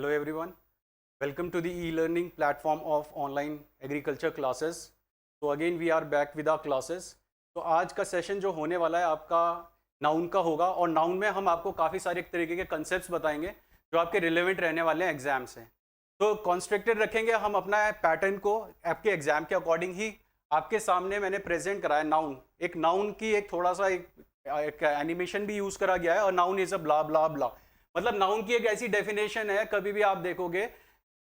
Hello everyone, welcome to the e-learning platform of online agriculture classes. So again we are back with our classes. तो आज का session जो होने वाला है आपका नाउन का होगा और नाउन में हम आपको काफ़ी सारे तरीके के कंसेप्ट्स बताएंगे जो आपके रिलेवेंट रहने वाले हैं एग्जाम से. तो कॉन्स्ट्रक्टेड रखेंगे हम अपना पैटर्न को आपके एग्जाम के अकॉर्डिंग ही. आपके सामने मैंने प्रेजेंट कराया नाउन. एक नाउन की एक थोड़ा सा एक एनिमेशन भी यूज़ करा गया है और नाउन इज़ अ ब्ला ब्ला ब्ला. मतलब नाउन की एक ऐसी डेफिनेशन है कभी भी आप देखोगे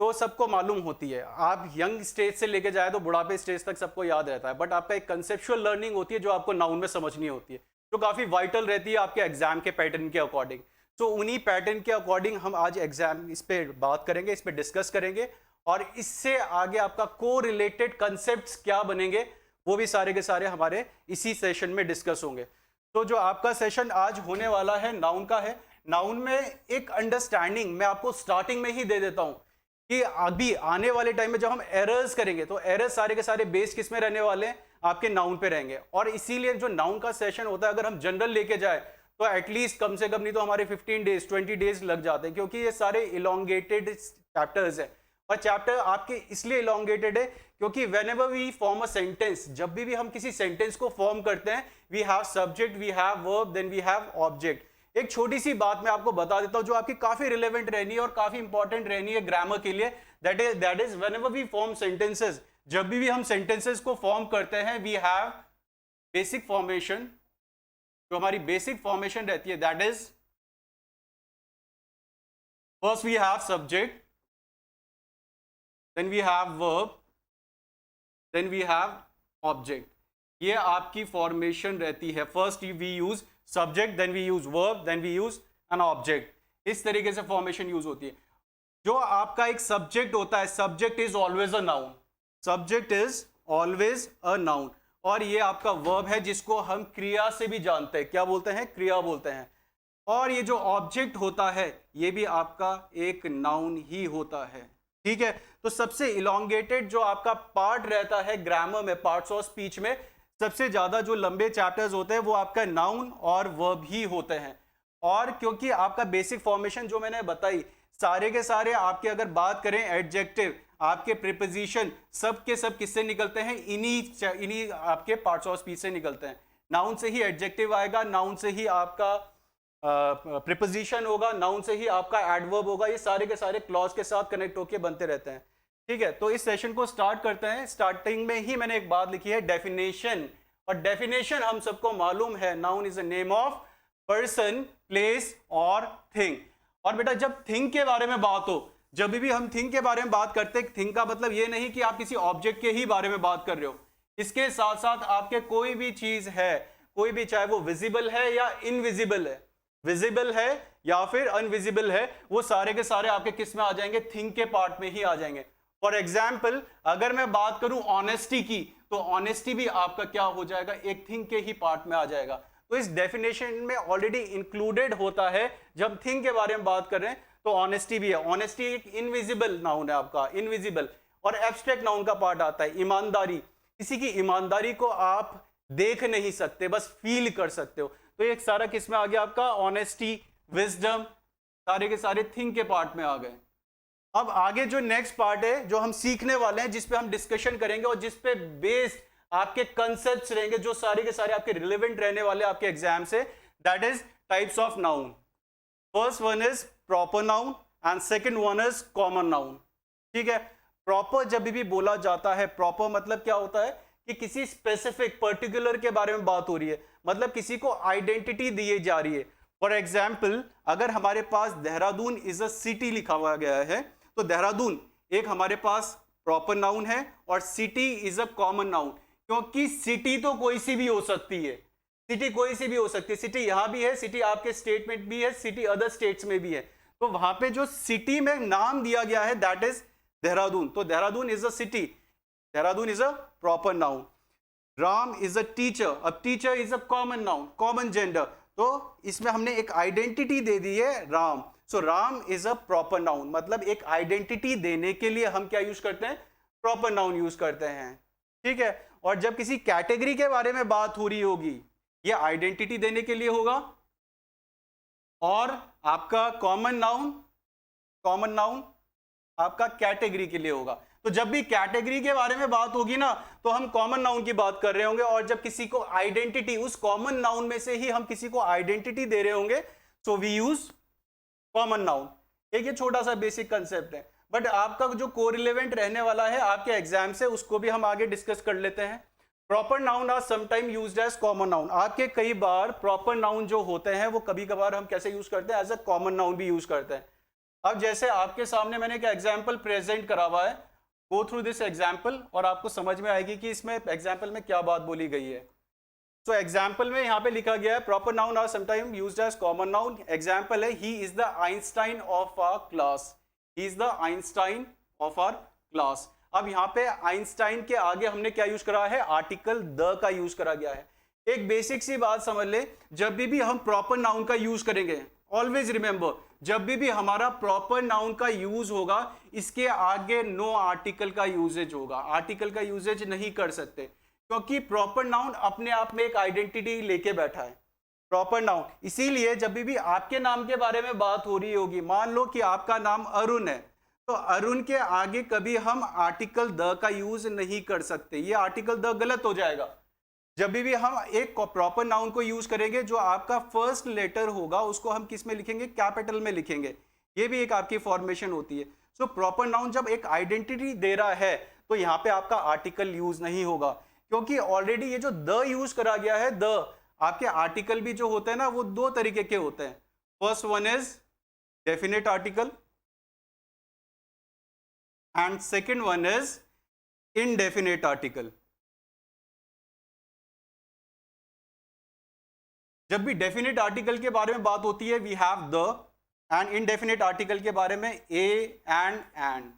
तो सबको मालूम होती है. आप यंग स्टेज से लेके जाए तो बुढ़ापे स्टेज तक सबको याद रहता है, बट आपका एक कंसेप्चुअल लर्निंग होती है जो आपको नाउन में समझनी होती है, जो काफ़ी वाइटल रहती है आपके एग्जाम के पैटर्न के अकॉर्डिंग. तो उन्हीं पैटर्न के अकॉर्डिंग हम आज एग्जाम इस पर बात करेंगे, इस पर डिस्कस करेंगे और इससे आगे आपका को रिलेटेड कंसेप्ट क्या बनेंगे वो भी सारे के सारे हमारे इसी सेशन में डिस्कस होंगे. तो जो आपका सेशन आज होने वाला है नाउन का है. नाउन में एक अंडरस्टैंडिंग मैं आपको स्टार्टिंग में ही दे देता हूं कि अभी आने वाले टाइम में जब हम एरर्स करेंगे तो एरर्स सारे के सारे बेस किस में रहने वाले हैं, आपके नाउन पे रहेंगे. और इसीलिए जो नाउन का सेशन होता है अगर हम जनरल लेके जाए तो एटलीस्ट कम से कम नहीं तो हमारे 15 डेज 20 डेज लग जाते हैं, क्योंकि ये सारे इलोंगेटेड चैप्टर्स हैं. और चैप्टर आपके इसलिए इलोंगेटेड है क्योंकि whenever we form a sentence, जब भी हम किसी सेंटेंस को फॉर्म करते हैं we have subject, we have verb, then we have object. एक छोटी सी बात मैं आपको बता देता हूं जो आपकी काफी रिलेवेंट रहनी है और काफी इंपॉर्टेंट रहनी है ग्रामर के लिए. That is whenever we form sentences, जब भी हम सेंटेंसेस को फॉर्म करते हैं वी हैव बेसिक फॉर्मेशन. जो हमारी बेसिक फॉर्मेशन रहती है that is first we have subject, then we have verb, then we have object. ये आपकी फॉर्मेशन रहती है. First we use subject, then we use verb, then we use an object. इस तरीके से फॉर्मेशन यूज होती है. जो आपका एक सब्जेक्ट होता है, subject is always a noun. Subject is always a noun. और ये आपका वर्ब है जिसको हम क्रिया से भी जानते हैं. क्या बोलते हैं? क्रिया बोलते हैं. और ये जो ऑब्जेक्ट होता है ये भी आपका एक नाउन ही होता है. ठीक है. तो सबसे इलोंगेटेड जो आपका पार्ट रहता है ग्रामर में, पार्ट्स ऑफ स्पीच में, सबसे ज्यादा जो लंबे चैप्टर्स होते हैं वो आपका नाउन और वर्ब ही होते हैं. और क्योंकि आपका बेसिक फॉर्मेशन जो मैंने बताई सारे के सारे आपके अगर बात करें एडजेक्टिव, आपके प्रीपोजिशन सब के सब किससे निकलते हैं? इन्हीं आपके पार्ट्स ऑफ स्पीच से निकलते हैं. नाउन से ही एडजेक्टिव आएगा, नाउन से ही आपका प्रीपोजिशन होगा, नाउन से ही आपका एडवर्ब होगा. ये सारे के सारे क्लॉज के साथ कनेक्ट होकर बनते रहते हैं. ठीक है. तो इस सेशन को स्टार्ट करते हैं. स्टार्टिंग में ही मैंने एक बात लिखी है डेफिनेशन. और डेफिनेशन हम सबको मालूम है noun is a name of person, place और थिंग. और बेटा जब थिंग के बारे में बात हो, जब भी हम थिंग के बारे में बात करते हैं, थिंग का मतलब ये नहीं कि आप किसी ऑब्जेक्ट के ही बारे में बात कर रहे हो. इसके साथ साथ आपके कोई भी चीज है, कोई भी, चाहे वो विजिबल है या इनविजिबल है, विजिबल है या फिर अनविजिबल है, वो सारे के सारे आपके किस में आ जाएंगे? थिंग के पार्ट में ही आ जाएंगे. फॉर एग्जाम्पल अगर मैं बात करूं ऑनेस्टी की तो ऑनेस्टी भी आपका क्या हो जाएगा? एक थिंग के ही पार्ट में आ जाएगा. तो इस डेफिनेशन में ऑलरेडी इंक्लूडेड होता है. जब थिंग के बारे में बात कर रहे हैं तो ऑनेस्टी भी है. ऑनेस्टी एक इनविजिबल नाउन है आपका, इनविजिबल. और एब्स्ट्रैक्ट नाउन का पार्ट आता है ईमानदारी. किसी की ईमानदारी को आप देख नहीं सकते, बस फील कर सकते हो. तो एक सारा किस में आ गया आपका? ऑनेस्टी, विजडम, सारे के सारे थिंग के पार्ट में आ गए. अब आगे जो नेक्स्ट पार्ट है जो हम सीखने वाले हैं, जिस पे हम डिस्कशन करेंगे और जिस पे बेस्ड आपके कंसेप्ट्स रहेंगे जो सारे के सारे आपके रिलेवेंट रहने वाले आपके एग्जाम से, that is types of noun. First one is proper noun and second one is common noun. ठीक है. प्रॉपर जब भी बोला जाता है, प्रॉपर मतलब क्या होता है कि किसी स्पेसिफिक पर्टिकुलर के बारे में बात हो रही है, मतलब किसी को आइडेंटिटी दी जा रही है. फॉर एग्जाम्पल अगर हमारे पास देहरादून इज अ सिटी लिखा हुआ गया है तो देहरादून एक हमारे पास प्रॉपर नाउन है और city is a common noun. क्योंकि सिटी तो कोई सी भी हो सकती है, सिटी कोई सी भी हो सकती है. सिटी यहां भी है, सिटी आपके स्टेट में भी है, सिटी अदर स्टेट्स में भी है. तो वहां पे जो सिटी में नाम दिया गया है दैट इज देहरादून. तो Dehradun is a city, Dehradun is a proper noun. Ram is a teacher. अब teacher is a common noun, common gender. तो इसमें हमने एक आइडेंटिटी दे दी है Ram. So Ram is a proper noun. मतलब एक आइडेंटिटी देने के लिए हम क्या यूज करते हैं? प्रॉपर नाउन यूज करते हैं. ठीक है. और जब किसी कैटेगरी के बारे में बात हो रही होगी, ये आइडेंटिटी देने के लिए होगा. और आपका कॉमन नाउन कॉमन नाउन आपका कैटेगरी के लिए होगा। तो जब भी कैटेगरी के बारे में बात होगी ना, तो हम कॉमन नाउन की बात कर रहे होंगे, और जब किसी को आइडेंटिटी, उस कॉमन नाउन में से ही हम किसी को आइडेंटिटी दे रहे होंगे, so we use common noun. एक ये छोटा सा बेसिक कंसेप्ट है, बट आपका जो कोरिलेवेंट रहने वाला है आपके एग्जाम से, उसको भी हम आगे डिस्कस कर लेते हैं। Proper noun are sometime used as common noun. आपके कई बार प्रॉपर नाउन जो होते हैं वो कभी कभार हम कैसे यूज करते हैं, एज अ कॉमन नाउन भी यूज करते हैं। अब जैसे आपके सामने मैंने एक एग्जाम्पल प्रेजेंट करा हुआ है, गो थ्रू दिस एग्जाम्पल और आपको समझ में आएगी कि इसमें एग्जाम्पल में क्या बात बोली गई है। तो एग्जाम्पल में यहाँ पे लिखा गया है proper noun are sometime used as common noun. Example है he is the Einstein of our class, he is the Einstein of our class. अब यहाँ पे आइंस्टाइन के आगे हमने क्या यूज करा है, आर्टिकल द का यूज करा गया है। एक बेसिक सी बात समझ ले, जब भी हम प्रॉपर नाउन का यूज करेंगे, ऑलवेज रिमेंबर, जब भी हमारा प्रॉपर नाउन का यूज होगा, इसके आगे नो आर्टिकल का यूजेज होगा। आर्टिकल का यूजेज नहीं कर सकते, क्योंकि प्रॉपर नाउन अपने आप में एक आइडेंटिटी लेके बैठा है, प्रॉपर नाउन। इसीलिए जब भी आपके नाम के बारे में बात हो रही होगी, मान लो कि आपका नाम अरुण है, तो अरुण के आगे कभी हम आर्टिकल द का यूज नहीं कर सकते, ये आर्टिकल द गलत हो जाएगा। जब भी हम एक प्रॉपर नाउन को यूज करेंगे, जो आपका फर्स्ट लेटर होगा उसको हम किस में लिखेंगे, कैपिटल में लिखेंगे। ये भी एक आपकी फॉर्मेशन होती है। सो प्रॉपर नाउन जब एक आइडेंटिटी दे रहा है, तो यहाँ पे आपका आर्टिकल यूज नहीं होगा, क्योंकि ऑलरेडी ये जो द यूज करा गया है, द आपके आर्टिकल भी जो होते हैं ना, वो दो तरीके के होते हैं। First one is definite article and second one is indefinite article. जब भी डेफिनेट आर्टिकल के बारे में बात होती है, we have the, and indefinite article के बारे में ए एंड,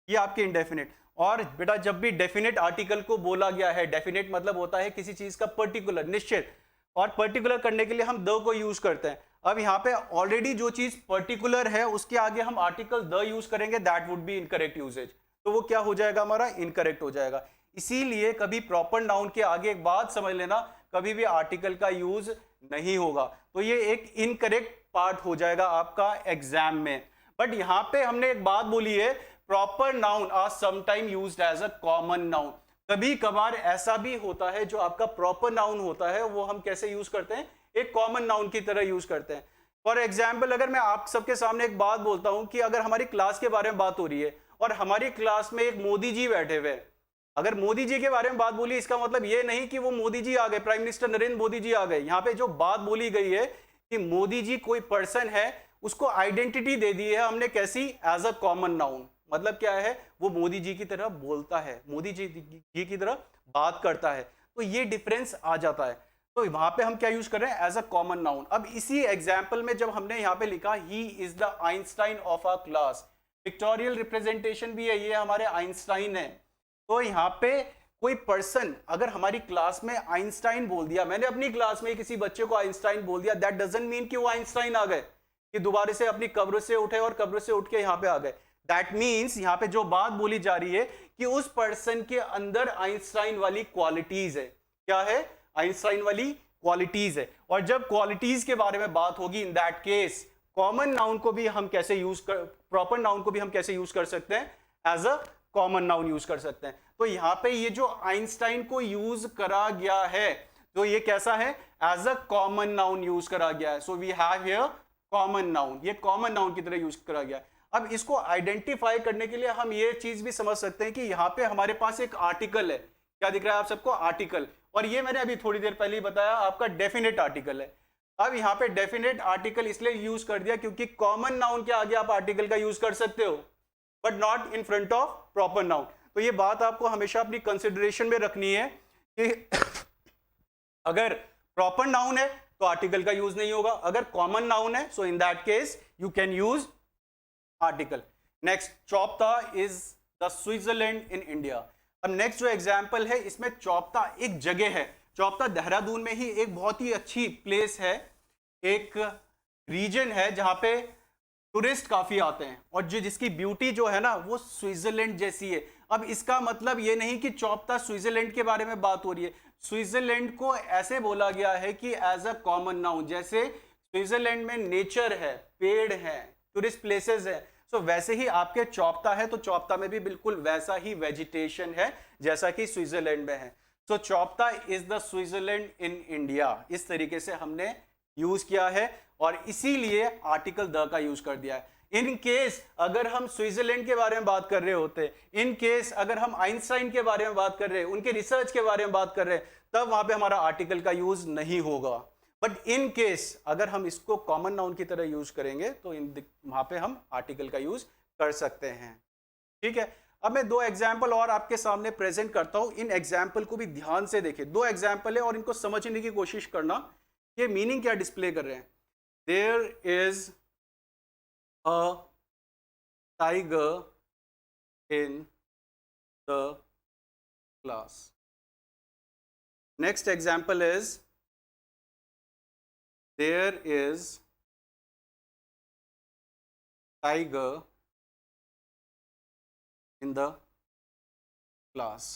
ये आपके इनडेफिनेट। और बेटा जब भी डेफिनेट आर्टिकल को बोला गया है, डेफिनेट मतलब होता है किसी चीज का पर्टिकुलर, निश्चित, और पर्टिकुलर करने के लिए हम द को यूज करते हैं। अब यहाँ पे ऑलरेडी जो चीज पर्टिकुलर है उसके आगे हम आर्टिकल द यूज करेंगे, that would be incorrect usage, तो वो क्या हो जाएगा, हमारा इनकरेक्ट हो जाएगा। इसीलिए कभी प्रॉपर नाउन के आगे एक बात समझ लेना, कभी भी आर्टिकल का यूज नहीं होगा, तो ये एक इनकरेक्ट पार्ट हो जाएगा आपका एग्जाम में। बट यहाँ पे हमने एक बात बोली है, proper noun are sometime used as a common noun. कभी कभार ऐसा भी होता है जो आपका प्रॉपर नाउन होता है, वो हम कैसे यूज करते हैं, एक कॉमन नाउन की तरह यूज करते हैं। फॉर एग्जाम्पल, अगर मैं आप सबके सामने एक बात बोलता हूं कि अगर हमारी क्लास के बारे में बात हो रही है और हमारी क्लास में एक मोदी जी बैठे हुए, अगर मोदी जी के बारे में बात बोली, इसका मतलब ये नहीं कि वो मोदी जी आ गए, प्राइम मिनिस्टर नरेंद्र मोदी जी आ गए। यहाँ पे जो बात बोली गई है कि मोदी जी कोई पर्सन है, उसको आइडेंटिटी दे दी है हमने, कैसी, एज अ कॉमन नाउन। मतलब क्या है, वो मोदी जी की तरह बोलता है, मोदी जी की तरह बात करता है, तो ये डिफरेंस आ जाता है। तो वहां पे हम क्या यूज कर रहे हैं, एज अ कॉमन नाउन। अब इसी एग्जाम्पल में जब हमने यहाँ पे लिखा he is the Einstein of our class, pictorial representation भी है, ये हमारे आइंस्टाइन है। तो यहाँ पे कोई पर्सन अगर हमारी क्लास में आइंस्टाइन बोल दिया, मैंने अपनी क्लास में किसी बच्चे को आइंस्टाइन बोल दिया, दैट डजंट मीन कि वो आइंस्टाइन आ गए, कि दोबारा से अपनी कब्र से उठे और कब्र से उठ के यहाँ पे आ गए। दैट मीन्स यहाँ पे जो बात बोली जा रही है कि उस पर्सन के अंदर आइंस्टाइन वाली क्वालिटीज है। क्या है, आइंस्टाइन वाली क्वालिटीज है। और जब क्वालिटीज के बारे में बात होगी, इन दैट केस कॉमन नाउन को भी हम कैसे यूज कर, प्रॉपर नाउन को भी हम कैसे यूज कर सकते हैं, as a common noun use कर सकते हैं। तो यहाँ पे ये जो आइंस्टाइन को यूज करा गया है, तो ये कैसा है, as a common noun use करा गया है। So we have here common noun, ये कॉमन नाउन की तरह यूज करा गया है। अब इसको आइडेंटिफाई करने के लिए हम ये चीज भी समझ सकते हैं कि यहाँ पे हमारे पास एक आर्टिकल है, क्या दिख रहा है आप सबको, आर्टिकल, और ये मैंने अभी थोड़ी देर पहले ही बताया आपका डेफिनेट आर्टिकल है। अब यहाँ पे डेफिनेट आर्टिकल इसलिए यूज कर दिया क्योंकि कॉमन नाउन के आगे आप आर्टिकल का यूज कर सकते हो, but not in front of proper noun. तो ये बात आपको हमेशा अपनी कंसिडरेशन में रखनी है कि अगर प्रॉपर नाउन है तो आर्टिकल का यूज नहीं होगा, अगर कॉमन नाउन है so in that case you can use article. Next, Chopta is the Switzerland in India. अब नेक्स्ट जो एग्जाम्पल है, इसमें चौपता एक जगह है, चौपता देहरादून में ही एक बहुत ही अच्छी प्लेस है, एक रीजन है जहां पे टूरिस्ट काफी आते हैं, और जो जिसकी ब्यूटी जो है ना वो स्विट्जरलैंड जैसी है। अब इसका मतलब ये नहीं कि चौपता स्विट्जरलैंड के बारे में बात हो रही है, स्विट्जरलैंड को ऐसे बोला गया है कि एज अ कॉमन नाउन, जैसे स्विट्जरलैंड में नेचर है, पेड़ है, टूरिस्ट प्लेसेस है। सो वैसे ही आपके चौपता है तो चौपता में भी बिल्कुल वैसा ही वेजिटेशन है जैसा कि स्विट्जरलैंड में है। So Chopta is the Switzerland in India, इस तरीके से हमने यूज किया है और इसीलिए आर्टिकल द का यूज कर दिया है। इन केस अगर हम स्विट्जरलैंड के बारे में बात कर रहे होते, इन केस अगर हम आइंस्टाइन के बारे में बात कर रहे हैं, उनके रिसर्च के बारे में बात कर रहे हैं, तब वहां पे हमारा आर्टिकल का यूज नहीं होगा। बट इन केस अगर हम इसको कॉमन नाउन की तरह यूज करेंगे तो वहां पे हम आर्टिकल का यूज कर सकते हैं। ठीक है, अब मैं दो एग्जाम्पल और आपके सामने प्रेजेंट करता हूं। इन एग्जाम्पल को भी ध्यान से देखिए, दो एग्जाम्पल है और इनको समझने की कोशिश करना, ये मीनिंग क्या डिस्प्ले कर रहे हैं। There is a tiger in the class. Next example is there is tiger in the class.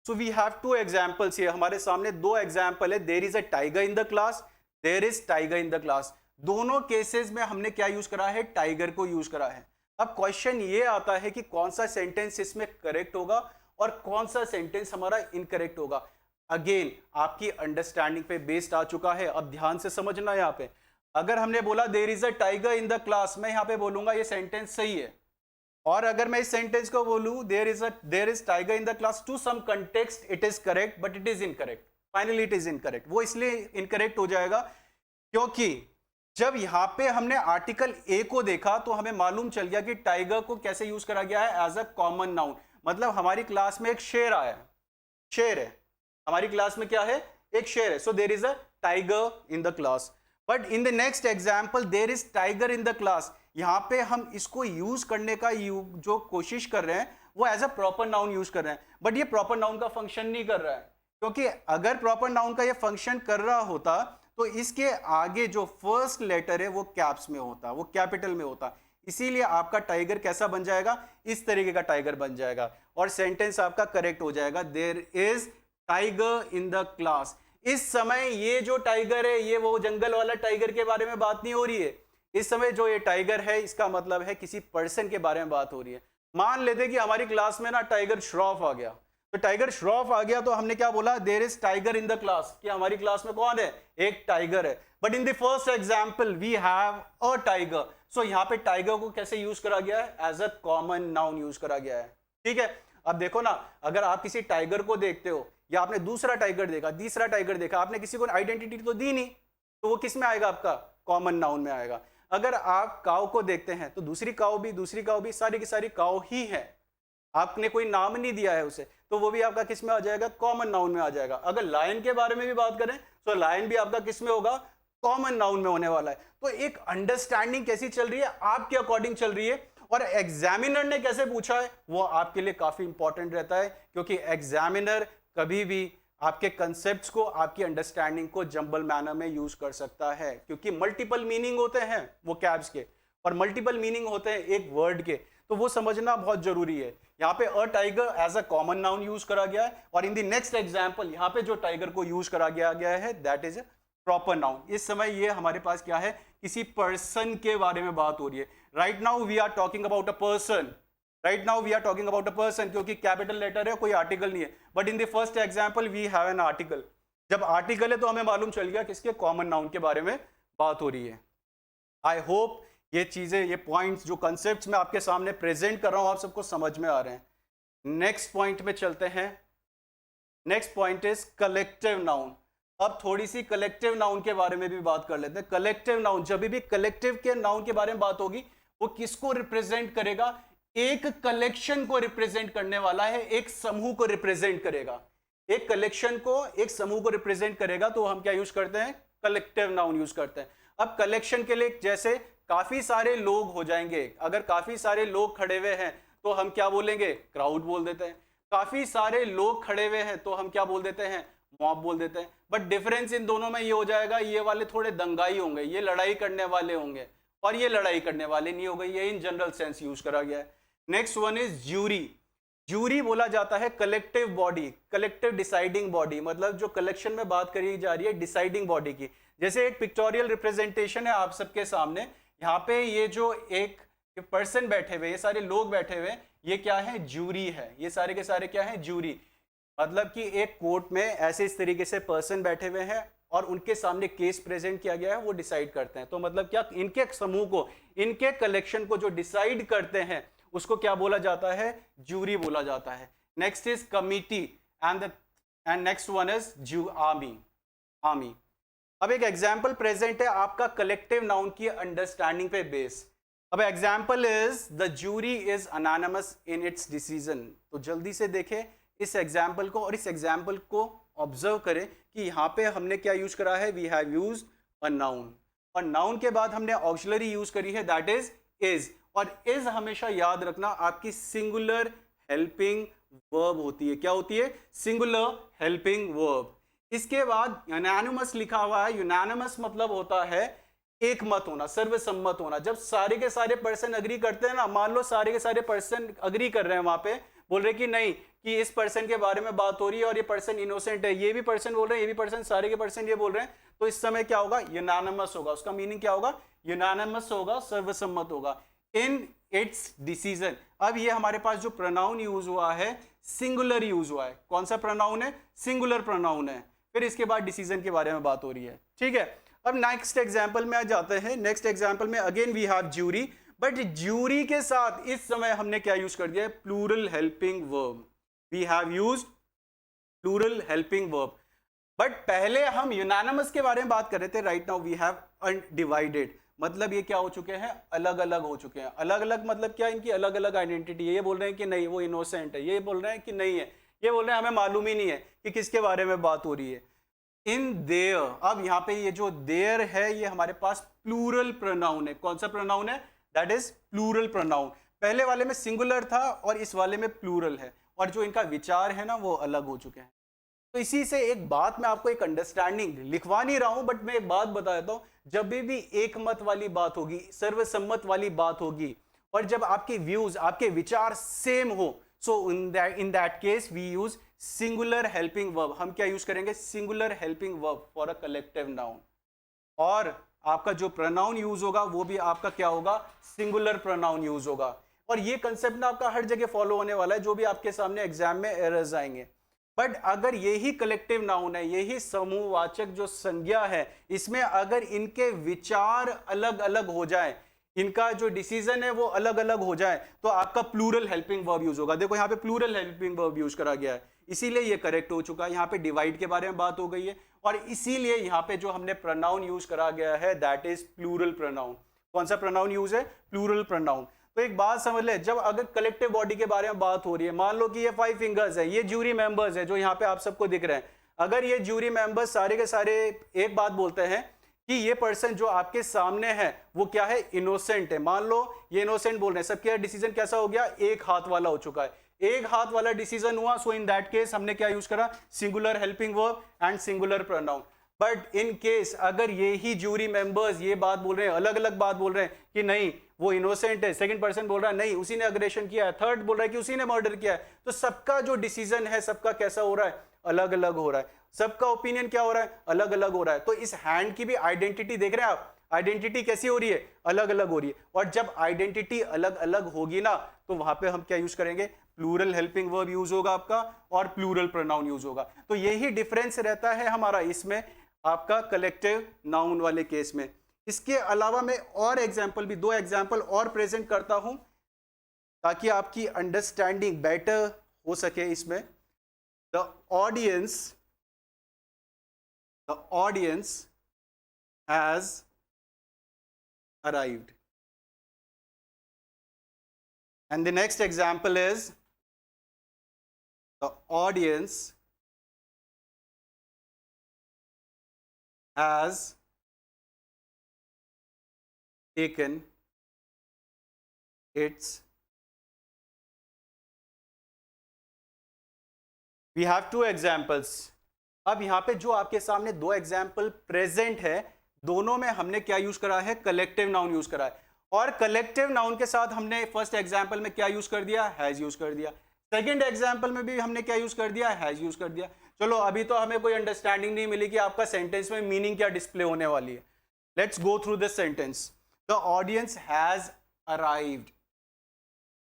So we have two examples here. हमारे सामने दो एग्जाम्पल है। there is a tiger in the class, there is tiger in the class. दोनों cases में हमने क्या use करा है, टाइगर को यूज करा है। अब क्वेश्चन ये आता है कि कौन सा सेंटेंस इसमें करेक्ट होगा और कौन सा सेंटेंस हमारा इनकरेक्ट होगा। अगेन आपकी अंडरस्टैंडिंग पे बेस्ड आ चुका है। अब ध्यान से समझना, यहाँ पे अगर हमने बोला there is a tiger in the class, मैं यहाँ पे बोलूंगा ये सेंटेंस सही है। और अगर मैं इस सेंटेंस को बोलूं there is tiger in the class, to some context it is correct but it is incorrect, finally it is incorrect. वो इसलिए इनकरेक्ट हो जाएगा क्योंकि जब यहाँ पे हमने आर्टिकल ए को देखा तो हमें मालूम चल गया कि टाइगर को कैसे यूज करा गया है, एज अ कॉमन नाउन। मतलब हमारी क्लास में एक शेर आया, शेर है हमारी क्लास में, क्या है, एक शेर है। So there is a tiger in the class. But in the next example there is tiger in the class, यहाँ पे हम इसको यूज करने का जो कोशिश कर रहे हैं वो as a proper noun use कर रहे हैं। बट ये प्रॉपर नाउन का फंक्शन नहीं कर रहा है, क्योंकि अगर प्रॉपर नाउन का ये फंक्शन कर रहा होता तो इसके आगे जो फर्स्ट लेटर है वो कैप्स में होता, वो कैपिटल में होता। इसीलिए आपका टाइगर कैसा बन जाएगा, इस तरीके का टाइगर बन जाएगा और सेंटेंस आपका करेक्ट हो जाएगा। There is tiger in the class. इस समय ये जो टाइगर है ये वो जंगल वाला टाइगर के बारे में बात नहीं हो रही है। इस समय जो ये टाइगर है इसका मतलब है किसी पर्सन के बारे में बात हो रही है। मान लेते कि हमारी क्लास में ना टाइगर श्रॉफ आ गया, तो टाइगर श्रॉफ आ गया तो हमने क्या बोला, there is tiger in the class, कि हमारी क्लास में कौन है, एक टाइगर है। But in the first example we have a tiger. So यहाँ पे टाइगर को कैसे यूज करा गया है, as a common noun use करा गया है। ठीक है, अब देखो ना, अगर आप किसी टाइगर को देखते हो या आपने दूसरा टाइगर देखा, तीसरा टाइगर देखा, आपने किसी को आइडेंटिटी तो दी नहीं, तो वो किस में आएगा, आपका कॉमन नाउन में आएगा। अगर आप काऊ को देखते हैं तो दूसरी काऊ भी सारी की सारी काऊ ही है, आपने कोई नाम नहीं दिया है उसे, तो वो भी आपका किस में आ जाएगा, कॉमन नाउन में आ जाएगा। अगर लायन के बारे में भी बात करें तो लायन भी आपका किस में होगा, कॉमन नाउन में होने वाला है। तो एक अंडरस्टैंडिंग कैसी चल रही है, आपके अकॉर्डिंग चल रही है, और एग्जामिनर ने कैसे पूछा है वो आपके लिए काफी इंपॉर्टेंट रहता है, क्योंकि एग्जामिनर कभी भी आपके कंसेप्ट्स को, आपकी अंडरस्टैंडिंग को जंबल मैनर में यूज कर सकता है, क्योंकि मल्टीपल मीनिंग होते हैं वो कैब्स के, और मल्टीपल मीनिंग होते हैं एक वर्ड के, तो वो समझना बहुत जरूरी है। यहाँ पे a tiger as a common noun use करा गया है, और इन द नेक्स्ट एग्जांपल यहाँ पे जो टाइगर को यूज करा गया है that is a proper noun. इस समय ये हमारे पास क्या है, किसी पर्सन के बारे में बात हो रही है। Right now we are talking about a person, क्योंकि कैपिटल लेटर है, कोई आर्टिकल नहीं है। But in the first example we have an article. जब आर्टिकल है तो हमें मालूम चल गया किसके, कॉमन नाउन के बारे में बात हो रही है। आई होप ये चीजें, ये पॉइंट्स, जो कंसेप्ट्स मैं आपके सामने प्रेजेंट कर रहा हूं, आप सबको समझ में आ रहे हैं। नेक्स्ट पॉइंट में चलते हैं। Next point is collective noun. अब थोड़ी सी कलेक्टिव नाउन के बारे में भी बात कर लेते हैं। कलेक्टिव नाउन, जब भी कलेक्टिव के नाउन के बारे में बात होगी, वो किसको रिप्रेजेंट करेगा, एक कलेक्शन को रिप्रेजेंट करने वाला है, एक समूह को रिप्रेजेंट करेगा। एक कलेक्शन को, एक समूह को रिप्रेजेंट करेगा, तो हम क्या यूज करते हैं, कलेक्टिव नाउन यूज करते हैं। अब कलेक्शन के लिए जैसे काफी सारे लोग हो जाएंगे, अगर काफी सारे लोग खड़े हुए हैं तो हम क्या बोलेंगे, क्राउड बोल देते हैं। काफी सारे लोग खड़े हुए हैं तो हम क्या बोल देते हैं, मॉब बोल देते हैं। बट डिफरेंस इन दोनों में ये हो जाएगा, ये वाले थोड़े दंगाई होंगे, ये लड़ाई करने वाले होंगे, और ये लड़ाई करने वाले नहीं होंगे। ये इन जनरल सेंस यूज करा गया है। Next one is jury. Jury बोला जाता है collective body, collective deciding body, मतलब जो कलेक्शन में बात करी जा रही है डिसाइडिंग बॉडी की। जैसे एक पिक्टोरियल रिप्रेजेंटेशन है आप सबके सामने, यहाँ पे ये जो एक पर्सन बैठे हुए, ये सारे लोग बैठे हुए, ये क्या है, जूरी है। ये सारे के सारे क्या है, जूरी। मतलब कि एक कोर्ट में ऐसे इस तरीके से पर्सन बैठे हुए हैं और उनके सामने केस प्रेजेंट किया गया है, वो डिसाइड करते हैं। तो मतलब क्या, इनके समूह को, इनके कलेक्शन को जो डिसाइड करते हैं उसको क्या बोला जाता है, जूरी बोला जाता है। Next is committee and next one is army. अब एक एग्जाम्पल प्रेजेंट है आपका कलेक्टिव नाउन की अंडरस्टैंडिंग पे बेस। अब example is the jury is anonymous in its decision. तो जल्दी से देखें इस एग्जाम्पल को और इस एग्जाम्पल को ऑब्जर्व करें कि यहाँ पे हमने क्या यूज करा है, we have used a noun, और नाउन के बाद हमने ऑक्सिलरी यूज करी है, दैट इज। और इज हमेशा याद रखना आपकी सिंगुलर हेल्पिंग वर्ब होती है। क्या होती है, सिंगुलर हेल्पिंग वर्ब। इसके बाद यूनानिमस लिखा हुआ है। यूनानिमस मतलब होता है एक मत होना, सर्वसम्मत होना। जब सारे के सारे पर्सन अग्री करते हैं ना, मान लो सारे के सारे पर्सन अग्री कर रहे हैं, वहां पे बोल रहे कि नहीं कि इस पर्सन के बारे में बात हो रही है और ये पर्सन इनोसेंट है, ये भी पर्सन बोल रहे हैं, ये भी पर्सन, सारे के पर्सन ये बोल रहे हैं, तो इस समय क्या होगा, यूनानिमस होगा। उसका मीनिंग क्या होगा, यूनानिमस होगा, सर्वसम्मत होगा इन इट्स डिसीजन। अब ये हमारे पास जो प्रोनाउन यूज हुआ है, सिंगुलर यूज हुआ है। कौन सा प्रोनाउन है, सिंगुलर प्रोनाउन है। फिर इसके बाद डिसीजन के बारे में बात हो रही है, ठीक है। अब नेक्स्ट एग्जाम्पल में आ जाते हैं। नेक्स्ट एग्जाम्पल में again we have jury, but jury के साथ इस समय हमने क्या यूज कर दिया है, plural helping verb. We have used plural helping verb. But पहले हम यूनानिमस के बारे में बात कर रहे थे, right now we have undivided. मतलब ये क्या हो चुके हैं, अलग अलग हो चुके हैं। अलग अलग मतलब क्या, इनकी अलग अलग आइडेंटिटी है। ये बोल रहे हैं कि नहीं वो इनोसेंट है, ये बोल रहे हैं कि नहीं है, ये बोल रहे हैं हमें मालूम ही नहीं है कि किसके बारे में बात हो रही है। इन देयर, अब यहाँ पे ये जो देयर है ये हमारे पास प्लूरल प्रोनाउन है। कौन सा प्रोनाउन है, दैट इज प्लूरल प्रोनाउन। पहले वाले में सिंगुलर था और इस वाले में प्लूरल है, और जो इनका विचार है ना वो अलग हो चुके हैं। तो इसी से एक बात मैं आपको, एक अंडरस्टैंडिंग लिखवा नहीं रहा हूं, बट मैं एक बात बता देता हूं। जब भी एक मत वाली बात होगी, सर्वसम्मत वाली बात होगी, और जब आपके व्यूज, आपके विचार सेम हो, so in that case we use singular helping verb. हम क्या यूज करेंगे, singular helping verb for a collective noun. और आपका जो प्रोनाउन यूज होगा वो भी आपका क्या होगा, सिंगुलर प्रोनाउन यूज होगा। और ये कंसेप्ट ना आपका हर जगह फॉलो होने वाला है, जो भी आपके सामने एग्जाम में एरर्स आएंगे। बट अगर यही कलेक्टिव नाउन है, यही समूहवाचक जो संज्ञा है, इसमें अगर इनके विचार अलग अलग हो जाए, इनका जो डिसीजन है वो अलग अलग हो जाए, तो आपका प्लूरल हेल्पिंग वर्ब यूज होगा। देखो यहाँ पे प्लूरल हेल्पिंग वर्ब यूज करा गया है, इसीलिए ये करेक्ट हो चुका है। यहाँ पे डिवाइड के बारे में बात हो गई है, और इसीलिए यहाँ पे जो हमने प्रोनाउन यूज करा गया है दैट इज प्लूरल प्रोनाउन। कौन सा प्रोनाउन यूज है, प्लूरल प्रोनाउन। तो एक बात समझ ले, जब अगर कलेक्टिव बॉडी के बारे में बात हो रही है, मान लो कि ये 5 फिंगर्स है, ये ज्यूरी मेंबर्स है जो यहाँ पे आप सबको दिख रहे हैं। अगर ये ज्यूरी मेंबर्स सारे के सारे एक बात बोलते हैं कि ये पर्सन जो आपके सामने है वो क्या है, इनोसेंट है, मान लो ये इनोसेंट बोल रहे हैं, सबके डिसीजन कैसा हो गया, एक हाथ वाला हो चुका है, एक हाथ वाला डिसीजन हुआ। सो इन दैट केस हमने क्या यूज करा, singular helping verb and singular pronoun. But in case अगर ये ही ज्यूरी मेंबर्स ये बात बोल रहे हैं, अलग अलग बात बोल रहे हैं कि नहीं वो इनोसेंट है, सेकंड पर्सन बोल रहा है नहीं उसी ने अग्रेशन किया है, थर्ड बोल रहा है कि उसी ने मर्डर किया है, तो सबका जो डिसीजन है सबका कैसा हो रहा है, अलग अलग हो रहा है। सबका ओपिनियन क्या हो रहा है, अलग अलग हो रहा है। तो इस हैंड की भी आइडेंटिटी देख रहे हैं आप, आइडेंटिटी कैसी हो रही है, अलग अलग हो रही है। और जब आइडेंटिटी अलग अलग होगी ना, तो वहां पे हम क्या यूज करेंगे, प्लूरल हेल्पिंग वर्ब यूज होगा आपका, और प्लूरल प्रोनाउन यूज होगा। तो यही डिफरेंस रहता है हमारा इसमें आपका कलेक्टिव नाउन वाले केस में। इसके अलावा मैं और एग्जाम्पल भी, 2 एग्जाम्पल और प्रेजेंट करता हूं ताकि आपकी अंडरस्टैंडिंग बेटर हो सके इसमें। The audience has arrived. And the next example is the audience has taken its. We have 2 examples. अब यहां पे जो आपके सामने 2 एग्जाम्पल प्रेजेंट है, दोनों में हमने क्या यूज करा है, कलेक्टिव नाउन यूज करा है। और कलेक्टिव नाउन के साथ हमने फर्स्ट एग्जाम्पल में क्या यूज कर दिया, हैज यूज कर दिया। सेकंड एग्जाम्पल में भी हमने क्या यूज कर दिया, हैज यूज कर दिया। चलो अभी तो हमें कोई अंडरस्टैंडिंग नहीं मिली कि आपका सेंटेंस में मीनिंग क्या डिस्प्ले होने वाली है। Let's go through this sentence. The audience has arrived.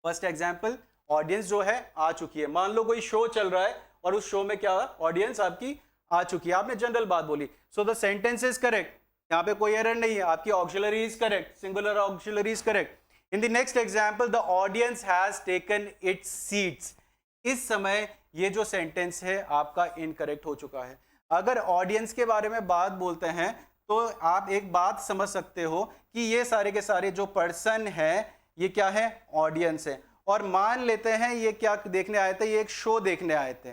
First example, audience जो है आ चुकी है। मान लो कोई शो चल रहा है और उस शो में क्या, ऑडियंस आपकी आ चुकी है, आपने जनरल बात बोली, so the sentence is correct, यहाँ पे कोई एरर नहीं है, आपकी auxiliary is correct, singular auxiliary is correct. In the next example, the audience has taken it's seats. इस समय ये जो सेंटेंस है आपका इनकरेक्ट हो चुका है। अगर ऑडियंस के बारे में बात बोलते हैं तो आप एक बात समझ सकते हो कि ये सारे के सारे जो पर्सन है ये क्या है, ऑडियंस है। और मान लेते हैं ये क्या देखने आए थे, ये एक शो देखने आए थे,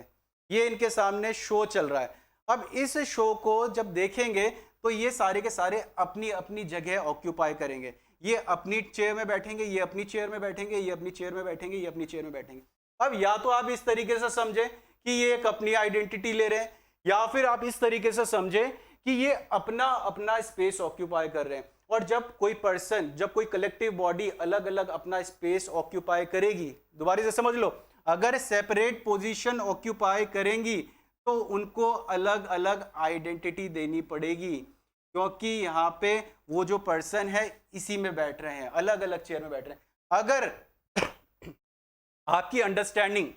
ये इनके सामने शो चल रहा है। अब इस शो को जब देखेंगे तो ये सारे के सारे अपनी अपनी जगह ऑक्यूपाई करेंगे। ये अपनी चेयर में बैठेंगे, ये अपनी चेयर में बैठेंगे, ये अपनी चेयर में बैठेंगे, ये अपनी चेयर में बैठेंगे। अब या तो आप इस तरीके से समझे कि ये एक अपनी आइडेंटिटी ले रहे हैं, या फिर आप इस तरीके से समझे कि ये अपना अपना स्पेस ऑक्यूपाई कर रहे हैं। और जब कोई पर्सन, जब कोई कलेक्टिव बॉडी अलग अलग अपना स्पेस ऑक्यूपाई करेगी, दोबारा से समझ लो, अगर सेपरेट पोजीशन ऑक्यूपाई करेंगी तो उनको अलग अलग आइडेंटिटी देनी पड़ेगी, क्योंकि यहाँ पे वो जो पर्सन है इसी में बैठ रहे हैं, अलग अलग चेयर में बैठ रहे हैं। अगर आपकी अंडरस्टैंडिंग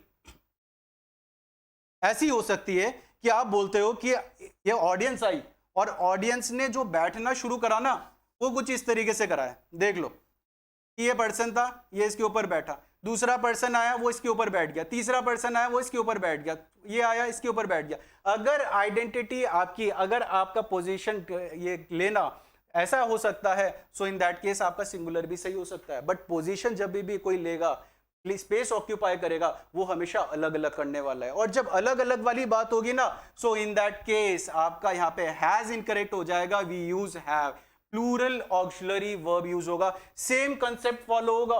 ऐसी हो सकती है कि आप बोलते हो कि ये ऑडियंस आई और ऑडियंस ने जो बैठना शुरू करा ना वो कुछ इस तरीके से करा है। देख लो कि ये पर्सन था, ये इसके ऊपर बैठा, दूसरा पर्सन आया वो इसके ऊपर बैठ गया, तीसरा पर्सन आया वो इसके ऊपर बैठ गया, ये आया इसके ऊपर बैठ गया। अगर आइडेंटिटी आपकी, अगर आपका पोजीशन ये लेना ऐसा हो सकता है, सो इन दैट केस आपका सिंगुलर भी सही हो सकता है। बट पोजीशन जब भी कोई लेगा, स्पेस ऑक्यूपाई करेगा, वो हमेशा अलग अलग करने वाला है। और जब अलग अलग वाली बात होगी ना, सो इन दैट केस आपका यहाँ पे हैज इनकरेक्ट हो जाएगा, we use have, plural auxiliary verb use होगा। सेम कंसेप्ट फॉलो होगा,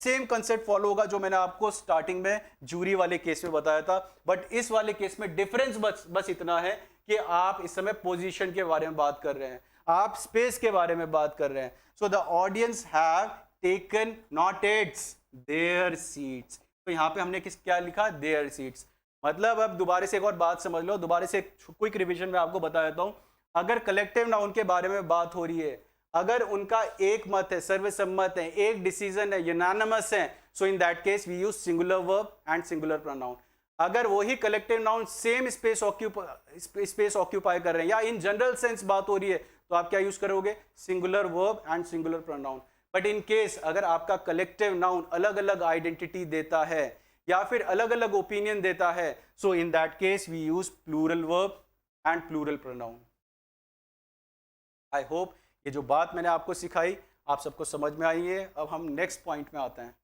सेम कंसेप्ट फॉलो होगा जो मैंने आपको स्टार्टिंग में जूरी वाले केस में बताया था। बट इस वाले केस में डिफरेंस बस इतना है कि आप इस समय पोजीशन के बारे में बात कर रहे हैं, आप स्पेस के बारे में बात कर रहे हैं। So the audience have taken not it's there seats. तो यहाँ पे हमने क्या लिखा, देयर सीट्स। मतलब अब दोबारा से एक और बात समझ लो, दोबारा से क्विक रिवीजन में आपको बता देता हूँ। अगर कलेक्टिव नाउन के बारे में बात हो रही है, अगर उनका एक मत है, सर्वसम्मत है, एक डिसीजन है, यूनानिमस है, so in that case we use singular verb and singular pronoun. अगर वही collective noun same space occupy कर रहे हैं या इन जनरल सेंस बात हो रही है, तो आप क्या यूज करोगे, singular verb and singular pronoun. But in case अगर आपका कलेक्टिव नाउन अलग अलग आइडेंटिटी देता है या फिर अलग अलग ओपिनियन देता है, so in that case we use plural verb and plural pronoun. I hope ये जो बात मैंने आपको सिखाई आप सबको समझ में आई है। अब हम नेक्स्ट पॉइंट में आते हैं।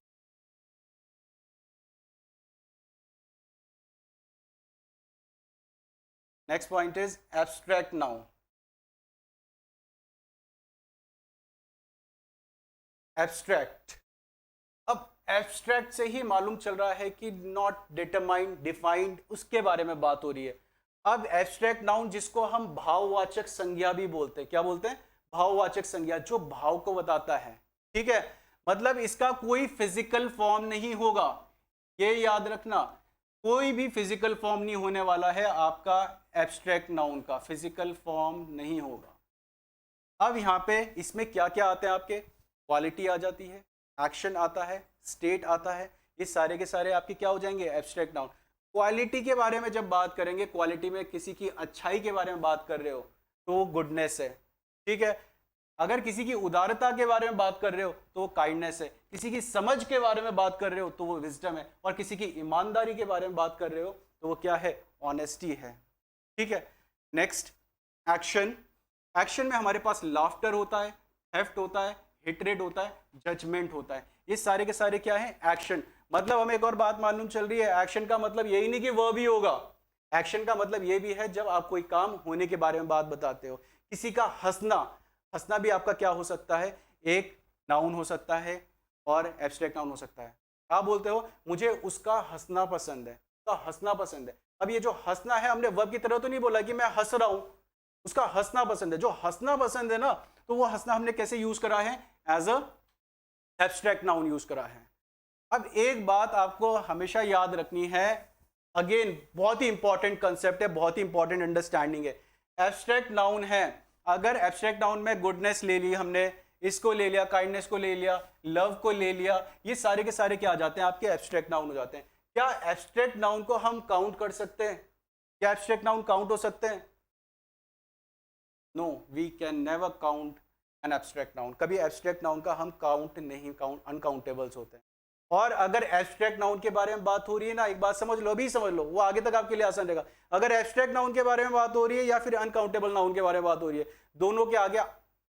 Next point is abstract noun. Abstract, अब एब्स्ट्रैक्ट से ही मालूम चल रहा है कि नॉट डिटरमाइंड, डिफाइंड, उसके बारे में बात हो रही है। अब एब्स्ट्रैक्ट नाउन जिसको हम भाववाचक संज्ञा भी बोलते हैं, क्या बोलते हैं, भाववाचक संज्ञा, जो भाव को बताता है। ठीक है, मतलब इसका कोई फिजिकल फॉर्म नहीं होगा, ये याद रखना, कोई भी फिजिकल फॉर्म नहीं होने वाला है आपका एब्स्ट्रैक्ट नाउन का, फिजिकल फॉर्म नहीं होगा। अब यहाँ पे इसमें क्या क्या आते हैं आपके, क्वालिटी आ जाती है, एक्शन आता है, स्टेट आता है, ये सारे के सारे आपके क्या हो जाएंगे, एब्स्ट्रैक्ट नाउन। क्वालिटी के बारे में जब बात करेंगे, क्वालिटी में किसी की अच्छाई के बारे में बात कर रहे हो तो वो गुडनेस है। ठीक है, अगर किसी की उदारता के बारे में बात कर रहे हो तो वो काइंडनेस है, किसी की समझ के बारे में बात कर रहे हो तो वो विजडम है, और किसी की ईमानदारी के बारे में बात कर रहे हो तो वो क्या है, ऑनेस्टी है। ठीक है, नेक्स्ट एक्शन। एक्शन में हमारे पास लाफ्टर होता है, थेफ्ट होता है, हेट्रेड होता है, जजमेंट होता है, ये सारे के सारे क्या है, एक्शन। मतलब हमें एक और बात मालूम चल रही है, एक्शन का मतलब यही नहीं कि वर्ब ही होगा, एक्शन का मतलब ये भी है जब आप कोई काम होने के बारे में बात बताते हो। किसी का हंसना, हंसना भी आपका क्या हो सकता है, एक नाउन हो सकता है और एब्स्ट्रैक्ट नाउन हो सकता है। आप बोलते हो मुझे उसका हंसना पसंद है, उसका हंसना पसंद है। अब ये जो हंसना है हमने वर्ब की तरह तो नहीं बोला कि मैं हंस रहा हूं, उसका हंसना पसंद है। जो हंसना पसंद है ना, तो वो हंसना हमने कैसे यूज करा है, as a abstract noun use करा है। अब एक बात आपको हमेशा याद रखनी है, अगेन बहुत ही इंपॉर्टेंट कंसेप्ट है, बहुत ही इंपॉर्टेंट अंडरस्टैंडिंग है। एब्स्ट्रैक्ट नाउन है, अगर एब्स्ट्रैक्ट नाउन में गुडनेस ले ली हमने, इसको ले लिया, काइंडनेस को ले लिया, लव को ले लिया, ये सारे के सारे क्या आ जाते हैं आपके एब्स्ट्रैक्ट नाउन हो जाते हैं। क्या एब्स्ट्रैक्ट नाउन को हम काउंट कर सकते हैं? क्या एब्स्ट्रैक्ट नाउन काउंट हो सकते हैं? No, we can never count an abstract noun. कभी एब्स्ट्रैक्ट नाउन का हम काउंट नहीं, अनकाउंटेबल्स होते हैं। और अगर एब्स्ट्रैक्ट नाउन के बारे में बात हो रही है ना, एक बात समझ लो, अभी समझ लो, वो आगे तक आपके लिए आसान रहेगा। अगर एब्स्ट्रैक्ट नाउन के बारे में बात हो रही है या फिर अनकाउंटेबल नाउन के बारे में बात हो रही है, दोनों के आगे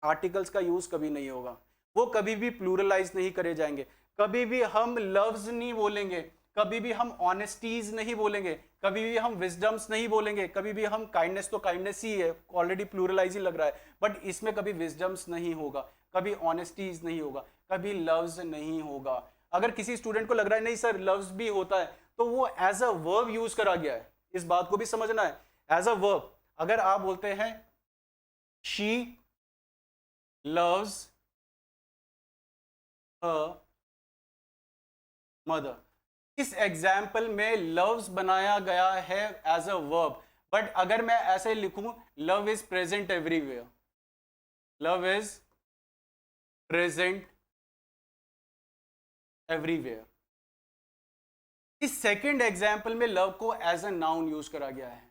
आर्टिकल्स का यूज कभी नहीं होगा, वो कभी भी प्लूरलाइज नहीं करे जाएंगे, कभी भी हम लव्स नहीं बोलेंगे, कभी भी हम ऑनेस्टीज नहीं बोलेंगे, कभी भी हम विजडम्स नहीं बोलेंगे, कभी भी हम काइंडनेस, तो काइंडनेस ही है, ऑलरेडी प्लूरलाइज ही लग रहा है, बट इसमें कभी विजडम्स नहीं होगा, कभी ऑनेस्टीज नहीं होगा, कभी लव्स नहीं होगा। अगर किसी स्टूडेंट को लग रहा है नहीं सर लव्स भी होता है, तो वो एज अ वर्ब यूज करा गया है, इस बात को भी समझना है। एज अ वर्ब अगर आप बोलते हैं शी लव्स हर मदर, इस एग्जाम्पल में लव्स बनाया गया है एज अ वर्ब, बट अगर मैं ऐसे लिखूं love is present everywhere, love is present everywhere, इस सेकंड एग्जाम्पल में लव को एज अ नाउन यूज करा गया है।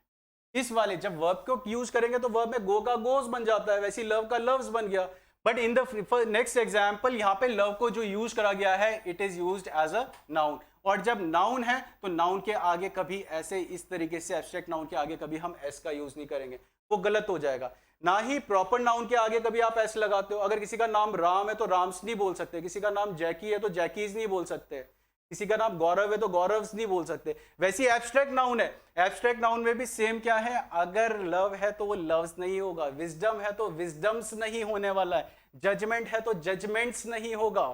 इस वाले जब वर्ब को यूज करेंगे तो वर्ब में गो का गोज बन जाता है, वैसे लव का लव्स बन गया, but in the next example यहाँ पे लव को जो यूज करा गया है it is used as a noun. और जब नाउन है तो नाउन के आगे कभी ऐसे इस तरीके से एब्स्ट्रैक्ट नाउन के आगे कभी हम एस का यूज नहीं करेंगे, वो गलत हो जाएगा। ना ही प्रॉपर नाउन के आगे कभी आप एस लगाते हो। अगर किसी का नाम राम है तो राम्स नहीं बोल सकते, किसी का नाम जैकी है तो जैकीज नहीं बोल सकते, किसी का नाम गौरव है तो गौरव्स नहीं बोल सकते। वैसे एब्स्ट्रैक्ट नाउन है, एब्स्ट्रैक्ट नाउन में भी सेम क्या है, अगर लव है तो वो लव्स नहीं होगा, विजडम है तो विजडम्स नहीं होने वाला है, जजमेंट है तो जजमेंट्स नहीं होगा।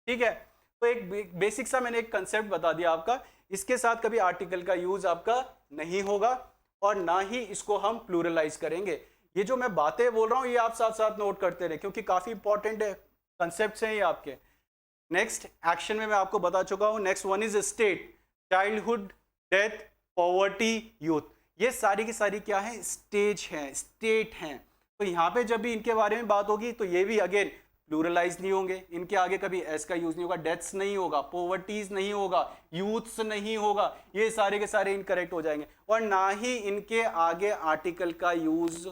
ठीक है, तो एक बेसिक सा मैंने एक कंसेप्ट बता दिया आपका, इसके साथ कभी आर्टिकल का यूज आपका नहीं होगा और ना ही इसको हम प्लूरलाइज करेंगे। ये जो मैं बातें बोल रहा हूं ये आप साथ साथ नोट करते रहे क्योंकि काफी इंपॉर्टेंट है, कंसेप्ट हैं ये आपके। नेक्स्ट एक्शन में मैं आपको बता चुका हूं, next one is state, childhood, death, poverty, youth, ये सारी की सारी क्या है, स्टेज हैं, स्टेट हैं। तो यहाँ पे जब भी इनके बारे में बात होगी तो ये भी अगेन प्लूरलाइज नहीं होंगे, इनके आगे कभी एस का यूज नहीं होगा, डेथ्स नहीं होगा, पॉवर्टीज नहीं होगा, यूथ्स नहीं होगा, ये सारे के सारे इनकरेक्ट हो जाएंगे और ना ही इनके आगे आर्टिकल का यूज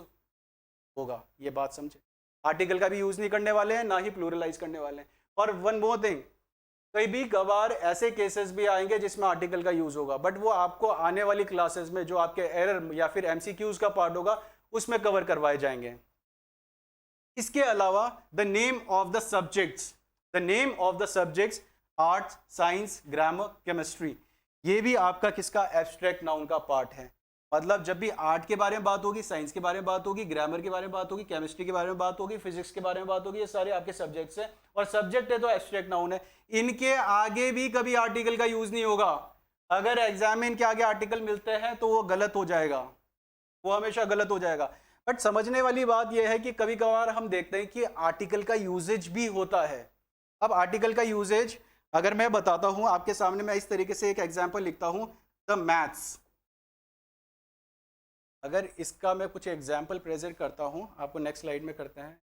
होगा। ये बात समझे, आर्टिकल का भी यूज नहीं करने वाले हैं, ना ही प्लूरलाइज करने वाले हैं। और वन मोर थिंग, कई कभार ऐसे केसेस भी आएंगे जिसमें आर्टिकल का यूज होगा, बट वो आपको आने वाली क्लासेस में जो आपके एरर या फिर एमसीक्यूज का पार्ट होगा उसमें कवर करवाए जाएंगे। इसके अलावा the name of the subjects, the name of the subjects arts, science, grammar, chemistry, ये भी आपका किसका, एब्स्ट्रैक्ट नाउन का पार्ट है। मतलब जब भी आर्ट के बारे में बात होगी, साइंस के बारे में बात होगी, ग्रामर के बारे में बात होगी, केमिस्ट्री के बारे में बात होगी, फिजिक्स के बारे में बात होगी, ये सारे आपके सब्जेक्ट्स हैं और सब्जेक्ट है तो एब्स्ट्रैक्ट नाउन है। इनके आगे भी कभी आर्टिकल का यूज नहीं होगा। अगर एग्जाम में इनके आगे आर्टिकल मिलते हैं तो वो गलत हो जाएगा, वो हमेशा गलत हो जाएगा। बट समझने वाली बात यह है कि कभी कभार हम देखते हैं कि आर्टिकल का यूजेज भी होता है। अब आर्टिकल का यूजेज अगर मैं बताता हूं आपके सामने, मैं इस तरीके से एक एग्जाम्पल लिखता हूं, द मैथ्स, अगर इसका मैं कुछ एग्जाम्पल प्रेजेंट करता हूं आपको, नेक्स्ट स्लाइड में करते हैं।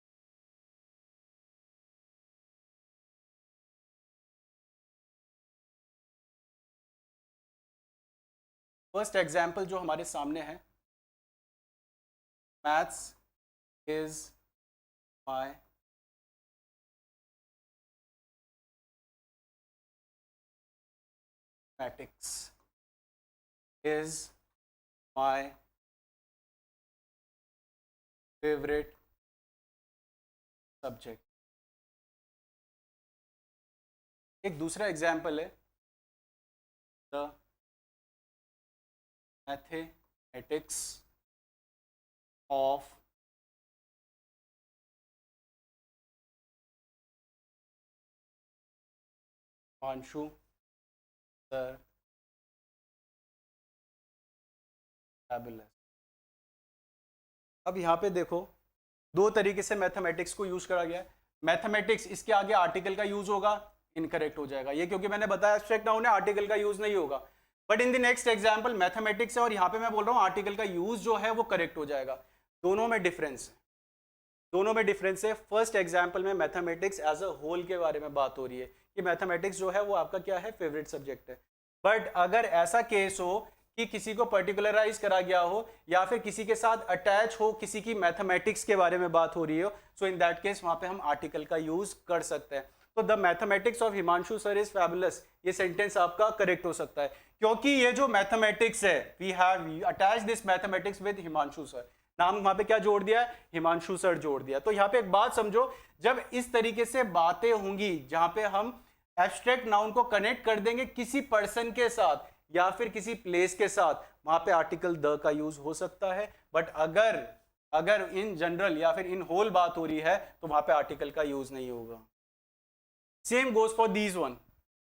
फर्स्ट एग्जाम्पल जो हमारे सामने है, maths is my mathematics is my favourite subject. एक दूसरा एग्जाम्पल है, the mathematics of Anshu sir fabulous. अब यहाँ पे देखो दो तरीके से मैथमेटिक्स को यूज करा गया है। मैथमेटिक्स, इसके आगे आर्टिकल का यूज होगा, इनकरेक्ट हो जाएगा, ये क्योंकि मैंने बताया एब्स्ट्रैक्ट नाउन है, आर्टिकल का यूज नहीं होगा। But in the next example mathematics है और यहाँ पे मैं बोल रहा हूँ आर्टिकल का यूज जो है वो करेक्ट हो जाएगा। दोनों में डिफरेंस है, दोनों में डिफरेंस है। फर्स्ट एग्जाम्पल में मैथमेटिक्स एज अ होल के बारे में बात हो रही है कि मैथमेटिक्स जो है वो आपका क्या है, फेवरेट सब्जेक्ट है। बट अगर ऐसा केस हो कि किसी को पर्टिकुलराइज करा गया हो या फिर किसी के साथ अटैच हो, किसी की मैथमेटिक्स के बारे में बात हो रही हो, सो इन दैट केस वहां पे हम आर्टिकल का यूज कर सकते हैं। तो the mathematics of Himanshu sir is fabulous, ये सेंटेंस आपका करेक्ट हो सकता है, क्योंकि ये जो मैथमेटिक्स है, we have attach this mathematics with Himanshu sir. नाम वहां पे क्या जोड़ दिया है, हिमांशु सर जोड़ दिया। तो यहाँ पे एक बात समझो, जब इस तरीके से बातें होंगी जहां पे हम एब्स्ट्रैक्ट नाउन को कनेक्ट कर देंगे किसी पर्सन के साथ या फिर किसी प्लेस के साथ, वहां पे आर्टिकल द का यूज हो सकता है। बट अगर इन जनरल या फिर इन होल बात हो रही है तो वहां पे आर्टिकल का यूज नहीं होगा। Same goes for these one,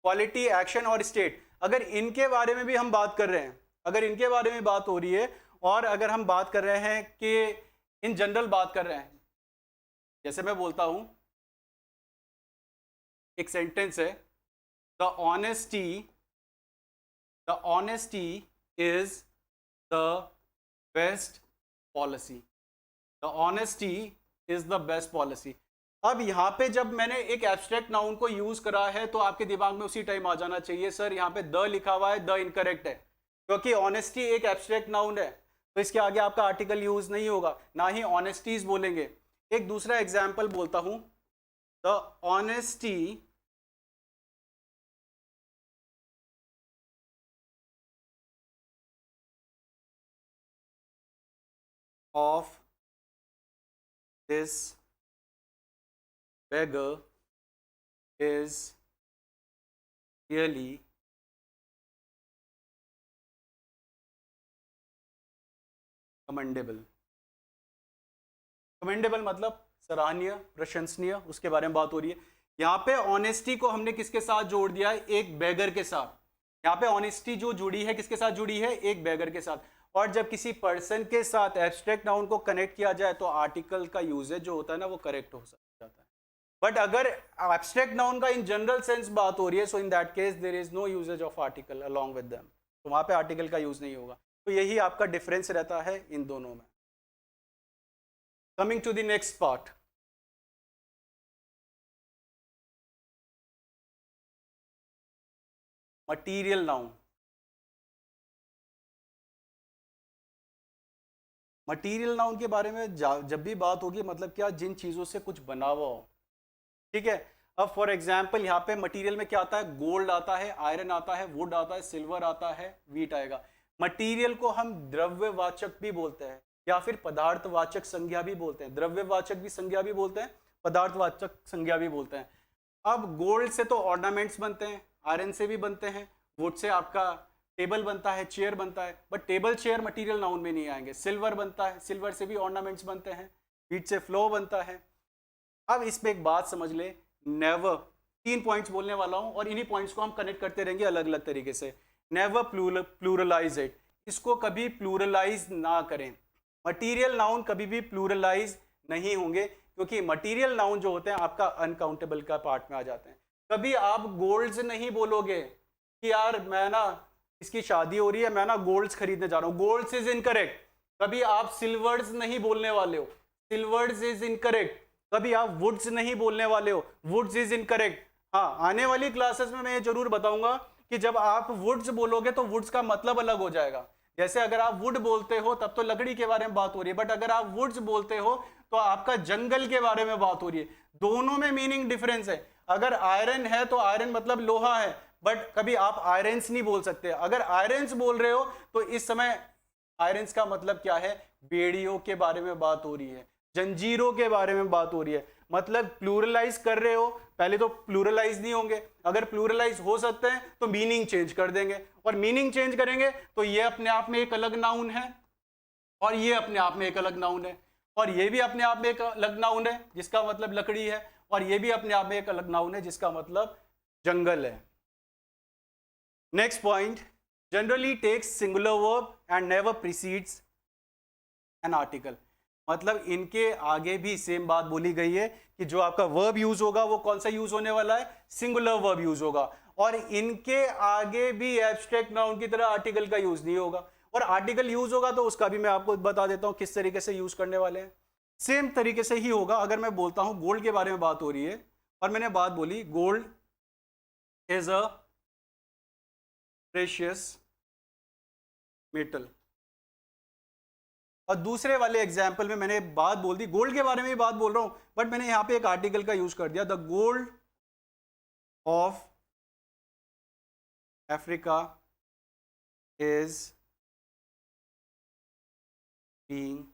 quality, action और स्टेट। अगर इनके बारे में भी हम बात कर रहे हैं, अगर इनके बारे में बात हो रही है और अगर हम बात कर रहे हैं कि इन जनरल बात कर रहे हैं, जैसे मैं बोलता हूं, एक सेंटेंस है, the honesty is the best policy. The honesty is the best policy. अब यहां पे जब मैंने एक एब्स्ट्रैक्ट नाउन को यूज करा है तो आपके दिमाग में उसी टाइम आ जाना चाहिए, सर यहां पे द लिखा हुआ है, द इनकरेक्ट है, क्योंकि ऑनेस्टी एक एब्स्ट्रैक्ट नाउन है, तो इसके आगे आपका आर्टिकल यूज नहीं होगा, ना ही ऑनेस्टीज बोलेंगे। एक दूसरा एग्जाम्पल बोलता हूं, the honesty of this beggar is really commendable। Commendable मतलब सराहनीय, प्रशंसनीय, उसके बारे में बात हो रही है। यहाँ पे ऑनेस्टी को हमने किसके साथ जोड़ दिया है, एक बेगर के साथ। यहाँ पे ऑनेस्टी जो जुड़ी है किसके साथ जुड़ी है, एक बेगर के साथ। और जब किसी पर्सन के साथ एब्स्ट्रैक्ट नाउन को कनेक्ट किया जाए तो आर्टिकल का यूजेज जो होता है ना वो करेक्ट हो जाता है। बट अगर एब्स्ट्रैक्ट नाउन का इन जनरल सेंस बात हो रही है, so in that case there is no usages of article along with them, तो वहां पे आर्टिकल का यूज नहीं होगा। तो यही आपका डिफरेंस रहता है इन दोनों में। Coming to the next part, material noun. Material noun के बारे में जब भी बात होगी, मतलब क्या, जिन चीज़ों से कुछ बना हुआ हो, ठीक है। अब फॉर एग्जाम्पल यहाँ पे मटीरियल में क्या आता है, गोल्ड आता है, आयरन आता है, वुड आता है, सिल्वर आता है, वीट आएगा। मटीरियल को हम द्रव्यवाचक भी बोलते हैं या फिर पदार्थवाचक संज्ञा भी बोलते हैं। द्रव्यवाचक भी संज्ञा भी बोलते हैं, पदार्थवाचक संज्ञा भी बोलते हैं। अब गोल्ड से तो ऑर्नामेंट्स बनते हैं, आयरन से भी बनते हैं, वुड से आपका टेबल बनता है, चेयर बनता है, but table chair material noun में नहीं आएंगे। सिल्वर बनता है, सिल्वर से भी ऑर्नामेंट्स बनते हैं, वीट से फ्लो बनता है। अब इसमें एक बात समझ ले, नेवर, 3 पॉइंट्स बोलने वाला हूं और इन्हीं पॉइंट्स को हम कनेक्ट करते रहेंगे अलग अलग तरीके से। नेवर प्लूरलाइज इट, इसको कभी प्लूरलाइज ना करें। मटीरियल नाउन कभी भी प्लूरलाइज नहीं होंगे, क्योंकि मटीरियल नाउन जो होते हैं आपका अनकाउंटेबल का पार्ट में आ जाते हैं। कभी आप गोल्ड्स नहीं बोलोगे कि यार मैं ना, इसकी शादी हो रही है, मैं ना गोल्ड्स खरीदने जा रहा हूं, गोल्ड्स इज इनकरेक्ट। कभी आप सिल्वर्स नहीं बोलने वाले हो, सिल्वर्स इज इनकरेक्ट। कभी आप वुड्स नहीं बोलने वाले हो, वुड्स इज इनकरेक्ट। हाँ, आने वाली क्लासेस में मैं ये जरूर बताऊंगा कि जब आप वुड्स बोलोगे तो वुड्स का मतलब अलग हो जाएगा। जैसे अगर आप वुड बोलते हो तब तो लकड़ी के बारे में बात हो रही है, बट अगर आप वुड्स बोलते हो तो आपका जंगल के बारे में बात हो रही है। दोनों में मीनिंग डिफरेंस है। अगर आयरन है तो आयरन मतलब लोहा है, बट कभी आप आयरन्स नहीं बोल सकते। अगर आयरन्स बोल रहे हो तो इस समय आयरन्स का मतलब क्या है, बेड़ियों के बारे में बात हो रही है, जंजीरों के बारे में बात हो रही है। मतलब प्लूरलाइज कर रहे हो, पहले तो प्लूरलाइज नहीं होंगे, अगर प्लूरलाइज हो सकते हैं तो मीनिंग चेंज कर देंगे, और मीनिंग चेंज करेंगे तो ये अपने आप में एक अलग नाउन है और ये अपने आप में एक अलग नाउन है, और ये भी अपने आप में एक अलग नाउन है जिसका मतलब लकड़ी है, और ये भी अपने आप में एक अलग नाउन है जिसका मतलब जंगल है। Next point, generally takes singular verb and never precedes an article. मतलब इनके आगे भी सेम बात बोली गई है कि जो आपका वर्ब यूज होगा वो कौन सा यूज होने वाला है, सिंगुलर वर्ब यूज होगा, और इनके आगे भी एब्स्ट्रैक्ट नाउन की तरह आर्टिकल का यूज नहीं होगा। और आर्टिकल यूज होगा तो उसका भी मैं आपको बता देता हूं किस तरीके से यूज करने वाले हैं। सेम तरीके से ही होगा अगर मैं बोलता हूं गोल्ड के बारे में बात हो रही है और मैंने बात बोली gold is a precious metal, और दूसरे वाले एग्जाम्पल में मैंने बात बोल दी गोल्ड के बारे में ही बात बोल रहा हूं, बट मैंने यहां पे एक आर्टिकल का यूज कर दिया, the gold of Africa is being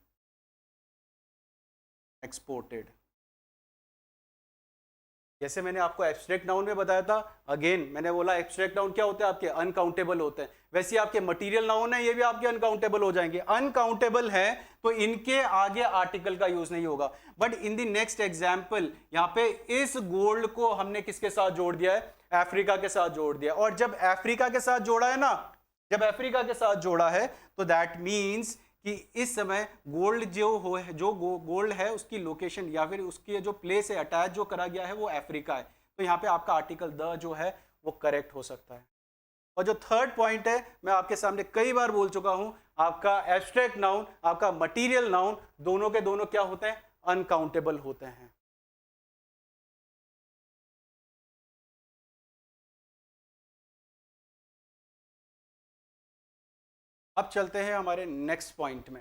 exported. जैसे मैंने आपको एब्स्ट्रैक्ट नाउन में बताया था, अगेन मैंने बोला एब्स्ट्रैक्ट नाउन क्या होते हैं आपके, अनकाउंटेबल होते हैं, वैसे आपके मटेरियल नाउन है ये भी आपके अनकाउंटेबल हो जाएंगे। अनकाउंटेबल है तो इनके आगे आर्टिकल का यूज नहीं होगा। But in the next example यहाँ पे इस गोल्ड को हमने किसके साथ जोड़ दिया है, अफ्रीका के साथ जोड़ दिया, और जब अफ्रीका के साथ जोड़ा है ना, जब अफ्रीका के साथ जोड़ा है तो दैट मीन्स कि इस समय गोल्ड जो गोल्ड है उसकी लोकेशन या फिर उसकी जो प्लेस है अटैच जो करा गया है वो अफ्रीका है, तो यहाँ पे आपका आर्टिकल द जो है वो करेक्ट हो सकता है। और जो थर्ड पॉइंट है मैं आपके सामने कई बार बोल चुका हूं, आपका एब्स्ट्रैक्ट नाउन आपका मटीरियल नाउन दोनों के दोनों क्या होते हैं, अनकाउंटेबल होते हैं। अब चलते हैं हमारे नेक्स्ट पॉइंट में,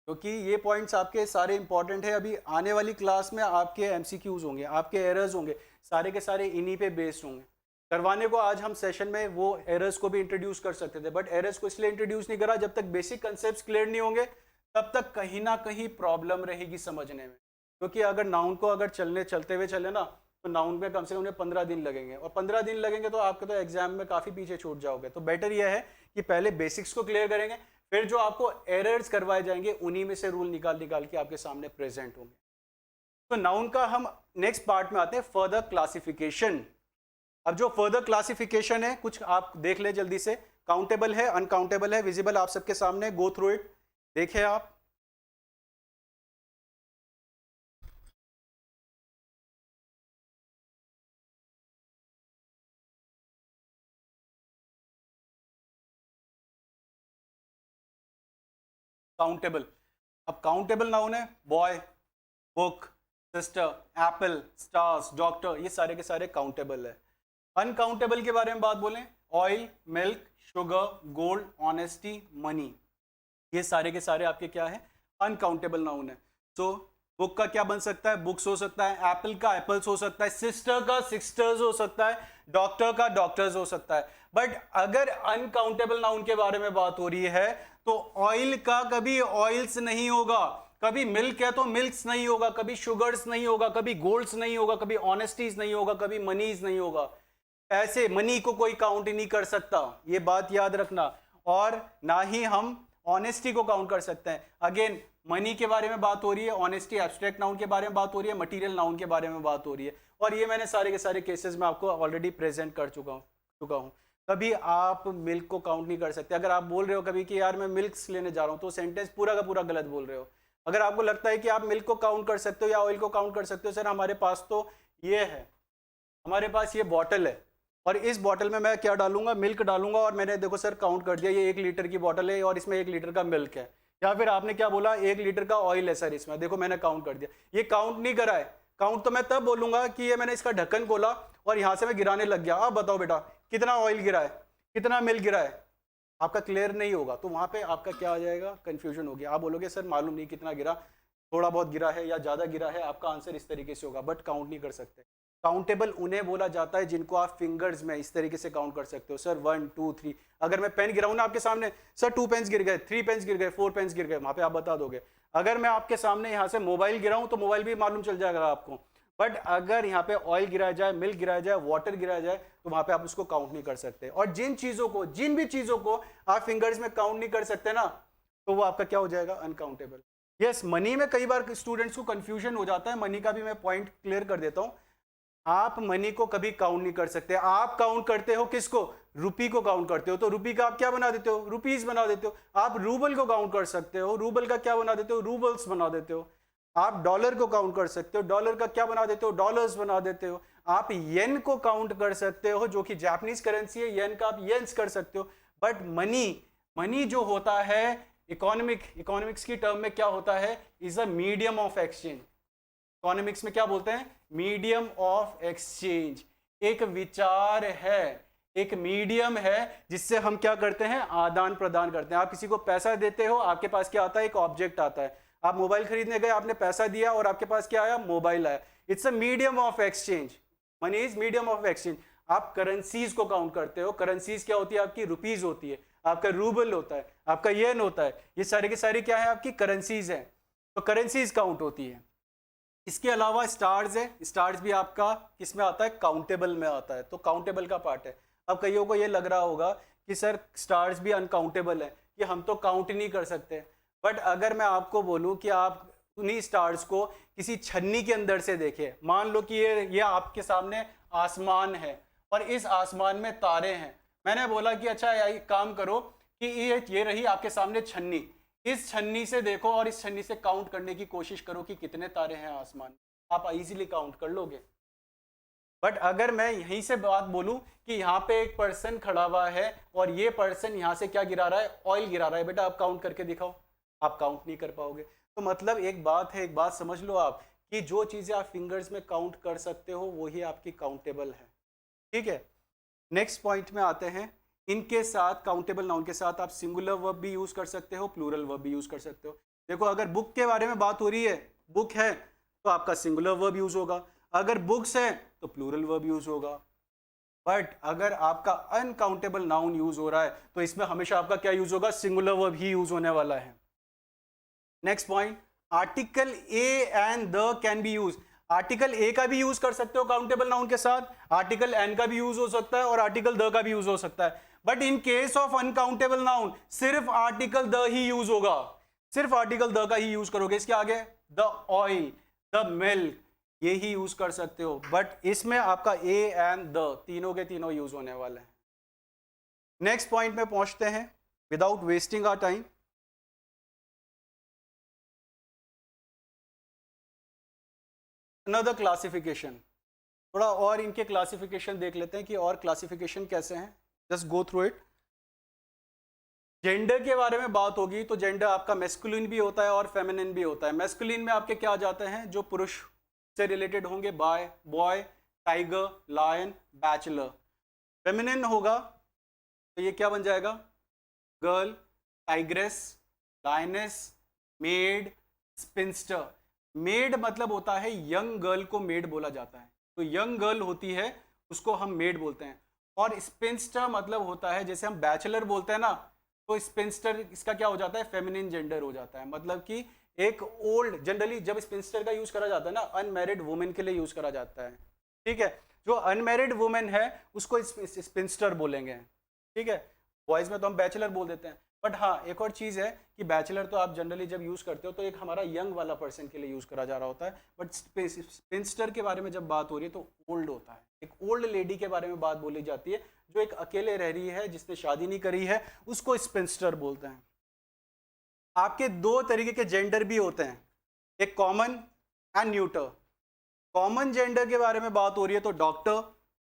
क्योंकि ये पॉइंट्स आपके सारे इंपॉर्टेंट है। अभी आने वाली क्लास में आपके एमसीक्यूज होंगे, आपके एरर्स होंगे, सारे के सारे इन्हीं पे बेस्ड होंगे। करवाने को आज हम सेशन में वो एरर्स को भी इंट्रोड्यूस कर सकते थे, बट एरर्स को इसलिए इंट्रोड्यूस नहीं करा, जब तक बेसिक कंसेप्ट क्लियर नहीं होंगे तब तक कहीं ना कहीं प्रॉब्लम रहेगी समझने में। क्योंकि अगर नाउन को अगर चलते हुए चले ना तो नाउन में कम से कम 15 दिन लगेंगे, और 15 दिन लगेंगे तो आपके तो एग्जाम में काफ़ी पीछे छूट जाओगे। तो बेटर यह है कि पहले बेसिक्स को क्लियर करेंगे, फिर जो आपको एरर्स करवाए जाएंगे उन्हीं में से रूल निकाल के आपके सामने प्रेजेंट होंगे। तो नाउन का हम नेक्स्ट पार्ट में आते हैं, फर्दर क्लासिफिकेशन। अब जो फर्दर क्लासिफिकेशन है कुछ आप देख ले जल्दी से, काउंटेबल है, अनकाउंटेबल है, विजिबल आप सबके सामने, गो थ्रू इट, देखें आप। काउंटेबल, अब काउंटेबल नाउन है boy, book, sister, Apple, stars, doctor, ये सारे के सारे काउंटेबल है। अनकाउंटेबल के बारे में बात बोलें, oil, milk, sugar, gold, honesty, money, ये सारे के सारे आपके क्या है, अनकाउंटेबल नाउन है। तो बुक का क्या बन सकता है, बुक्स हो सकता है, एप्पल का एप्पल्स हो सकता है, सिस्टर का सिस्टर्स हो सकता है, डॉक्टर का डॉक्टर्स हो सकता है। बट अगर अनकाउंटेबल नाउन के बारे में बात हो रही है तो ऑयल का कभी ऑयल्स नहीं होगा, कभी मिल्क है तो मिल्क्स नहीं होगा, कभी शुगर्स नहीं होगा, कभी गोल्ड्स नहीं होगा, कभी ऑनेस्टीज नहीं होगा, कभी मनीज नहीं होगा। ऐसे मनी को कोई काउंट ही नहीं कर सकता, ये बात याद रखना। और ना ही हम ऑनेस्टी को काउंट कर सकते हैं। अगेन मनी के बारे में बात हो रही है, ऑनेस्टी एब्स्ट्रैक्ट नाउन के बारे में बात हो रही है, मटेरियल नाउन के बारे में बात हो रही है, और ये मैंने सारे के सारे केसेस में आपको ऑलरेडी प्रेजेंट कर चुका हूँ। कभी आप मिल्क को काउंट नहीं कर सकते। अगर आप बोल रहे हो कभी कि यार मैं मिल्क्स लेने जा रहा हूँ, तो सेंटेंस पूरा का पूरा गलत बोल रहे हो। अगर आपको लगता है कि आप मिल्क को काउंट कर सकते हो या ऑयल को काउंट कर सकते हो, सर हमारे पास तो ये है, हमारे पास ये बॉटल है और इस बॉटल में मैं क्या डालूंगा, मिल्क डालूंगा, और मैंने देखो सर काउंट कर दिया, ये 1 लीटर की बॉटल है और इसमें 1 लीटर का मिल्क है। या फिर आपने क्या बोला, 1 लीटर का ऑयल है सर इसमें, देखो मैंने काउंट कर दिया। ये काउंट नहीं करा है। काउंट तो मैं तब बोलूंगा कि ये मैंने इसका ढक्कन खोला और यहाँ से मैं गिराने लग गया, अब बताओ बेटा कितना ऑयल गिरा है, कितना मिल्क गिरा है, आपका क्लियर नहीं होगा। तो वहाँ पे आपका क्या आ जाएगा, कंफ्यूजन होगी। आप बोलोगे सर मालूम नहीं कितना गिरा, थोड़ा बहुत गिरा है या ज़्यादा गिरा है, आपका आंसर इस तरीके से होगा, बट काउंट नहीं कर सकते। काउंटेबल उन्हें बोला जाता है जिनको आप फिंगर्स में इस तरीके से काउंट कर सकते हो। सर 1 2 3, अगर मैं पेन गिराऊं ना आपके सामने, सर 2 पेन्स गिर गए, 3 पेन्स गिर गए, 4 पेन्स गिर गए, वहाँ पे आप बता दोगे। अगर मैं आपके सामने यहाँ से मोबाइल गिराऊं तो मोबाइल भी मालूम चल जाएगा आपको। बट अगर यहाँ पे ऑयल गिराया जाए, मिल्क गिराया जाए, वाटर गिराया जाए, तो वहाँ पे आप उसको काउंट नहीं कर सकते। और जिन भी चीज़ों को आप फिंगर्स में काउंट नहीं कर सकते ना, तो वो आपका क्या हो जाएगा, अनकाउंटेबल। यस, मनी में कई बार स्टूडेंट्स को कंफ्यूजन हो जाता है, मनी का भी मैं पॉइंट क्लियर कर देता हूँ। आप मनी को कभी काउंट नहीं कर सकते। आप काउंट करते हो किसको, रुपी को काउंट करते हो, तो रुपी का आप क्या बना देते हो, रुपीज बना देते हो। आप रूबल को काउंट कर सकते हो, रूबल का क्या बना देते हो, रूबल्स बना देते हो। आप डॉलर को काउंट कर सकते हो, डॉलर का क्या बना देते हो, डॉलर्स बना देते हो। आप येन को काउंट कर सकते हो, जो कि जापानीज करेंसी है, येन का आप येन्स कर सकते हो। बट मनी जो होता है, इकोनॉमिक्स की टर्म में क्या होता है, is a medium of exchange. Economics में क्या बोलते हैं, मीडियम ऑफ एक्सचेंज। एक विचार है, एक मीडियम है जिससे हम क्या करते हैं, आदान प्रदान करते हैं। आप किसी को पैसा देते हो, आपके पास क्या आता है, एक ऑब्जेक्ट आता है। आप मोबाइल खरीदने गए, आपने पैसा दिया और आपके पास क्या आया, मोबाइल आया। It's a medium of exchange, money is medium of exchange. आप करेंसीज को काउंट करते हो, करेंसीज क्या होती है, आपकी रुपीज होती है, आपका रूबल होता है, आपका येन होता है, ये सारी की सारी क्या है, आपकी करेंसीज है। तो करेंसीज काउंट होती है। इसके अलावा स्टार्स है, स्टार्स भी आपका किस में आता है, काउंटेबल में आता है, तो काउंटेबल का पार्ट है। अब कईयों को ये लग रहा होगा कि सर स्टार्स भी अनकाउंटेबल है, कि हम तो काउंट नहीं कर सकते। बट अगर मैं आपको बोलूं कि आप उन्हीं स्टार्स को किसी छन्नी के अंदर से देखें, मान लो कि ये आपके सामने आसमान है और इस आसमान में तारे हैं। मैंने बोला कि अच्छा एक काम करो कि ये रही आपके सामने छन्नी, इस छन्नी से देखो और इस छन्नी से काउंट करने की कोशिश करो कि कितने तारे हैं आसमान, आप इजीली काउंट कर लोगे। बट अगर मैं यहीं से बात बोलूं कि यहाँ पे एक पर्सन खड़ा हुआ है और ये पर्सन यहाँ से क्या गिरा रहा है, ऑयल गिरा रहा है, बेटा आप काउंट करके दिखाओ, आप काउंट नहीं कर पाओगे। तो मतलब एक बात है, एक बात समझ लो आप, कि जो चीज़ें आप फिंगर्स में काउंट कर सकते हो वही आपकी काउंटेबल है। ठीक है, नेक्स्ट पॉइंट में आते हैं। इनके साथ, काउंटेबल नाउन के साथ आप सिंगुलर वर्ब भी यूज कर सकते हो, प्लूरल वर्ब भी यूज कर सकते हो। देखो अगर बुक के बारे में बात हो रही है, बुक है तो आपका सिंगुलर वर्ब यूज होगा, अगर बुक्स है तो प्लूरल वर्ब यूज होगा। बट अगर आपका अनकाउंटेबल नाउन यूज हो रहा है तो इसमें हमेशा आपका क्या यूज होगा, सिंगुलर वर्ब ही यूज होने वाला है। Next point, article a and the can be use. Article a का भी यूज कर सकते हो काउंटेबल नाउन के साथ, आर्टिकल एन का भी यूज हो सकता है और आर्टिकल द का भी यूज हो सकता है। But in case of uncountable noun सिर्फ आर्टिकल द ही यूज होगा, सिर्फ आर्टिकल द का ही यूज करोगे। इसके आगे द ऑयल, द मिल्क, ये ही यूज कर सकते हो। बट इसमें आपका ए एंड द तीनों के तीनों यूज होने वाले हैं। नेक्स्ट पॉइंट में पहुंचते हैं without wasting our time. Another classification, थोड़ा और इनके क्लासिफिकेशन देख लेते हैं कि और क्लासिफिकेशन कैसे हैं। Just go through it. Gender के बारे में बात होगी तो जेंडर आपका मैस्कुलिन भी होता है और फेमिनिन भी होता है। मैस्कुलिन में आपके क्या आ जाते हैं, जो पुरुष से रिलेटेड होंगे, boy, boy, tiger, lion, bachelor. Feminine होगा तो ये क्या बन जाएगा, girl, tigress, lioness, maid, spinster. Maid मतलब होता है यंग गर्ल को मेड बोला जाता है, तो यंग गर्ल होती है उसको हम मेड बोलते हैं। और स्पिंस्टर मतलब होता है, जैसे हम बैचलर बोलते हैं ना, तो स्पिंस्टर इसका क्या हो जाता है, फेमिनिन जेंडर हो जाता है। मतलब कि एक ओल्ड, जनरली जब स्पिंस्टर का यूज करा जाता है ना, अनमैरिड वुमेन के लिए यूज करा जाता है। ठीक है, जो अनमैरिड वुमेन है उसको स्पिंस्टर बोलेंगे। ठीक है, बॉयज में तो हम बैचलर बोल देते हैं। बट हाँ, एक और चीज़ है कि बैचलर तो आप जनरली जब यूज़ करते हो तो एक हमारा यंग वाला पर्सन के लिए यूज़ करा जा रहा होता है। बट स्पिंस्टर के बारे में जब बात हो रही है तो ओल्ड होता है, एक ओल्ड लेडी के बारे में बात बोली जाती है, जो एक अकेले रह रही है, जिसने शादी नहीं करी है, उसको स्पिंस्टर बोलते हैं। आपके दो तरीके के जेंडर भी होते हैं, एक common and neuter. Common gender के बारे में बात हो रही है तो doctor,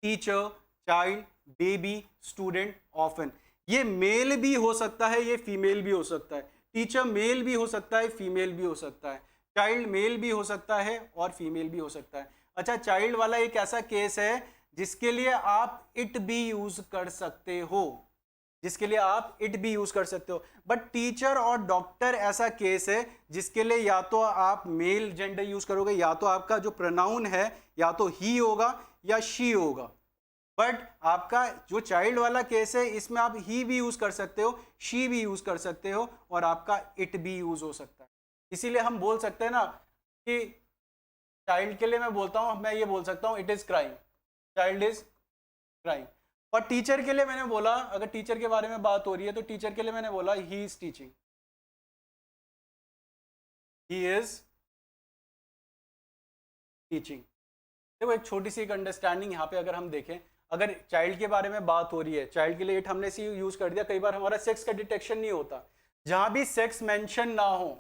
teacher, child, baby, student, orphan. ये मेल भी हो सकता है, ये फीमेल भी हो सकता है। टीचर मेल भी हो सकता है, फीमेल भी हो सकता है। चाइल्ड मेल भी हो सकता है और फीमेल भी हो सकता है। अच्छा, चाइल्ड वाला एक ऐसा केस है जिसके लिए आप इट भी यूज कर सकते हो, जिसके लिए आप इट भी यूज कर सकते हो। बट टीचर और डॉक्टर ऐसा केस है जिसके लिए या तो आप मेल जेंडर यूज करोगे, या तो आपका जो प्रोनाउन है या तो ही होगा या शी होगा। बट आपका जो चाइल्ड वाला केस है, इसमें आप ही भी यूज कर सकते हो, शी भी यूज कर सकते हो और आपका इट भी यूज हो सकता है। इसीलिए हम बोल सकते हैं ना कि चाइल्ड के लिए मैं बोलता हूं, मैं ये बोल सकता हूं it is crime, child is crime. और टीचर के लिए मैंने बोला, अगर टीचर के बारे में बात हो रही है तो टीचर के लिए मैंने बोला he is teaching, he is teaching. देखो एक छोटी सी एक अंडरस्टैंडिंग यहाँ पे अगर हम देखें, अगर चाइल्ड के बारे में बात हो रही है, चाइल्ड के लिए इट हमने सी यूज कर दिया, कई बार हमारा सेक्स का डिटेक्शन नहीं होता। जहां भी सेक्स मेंशन ना हो,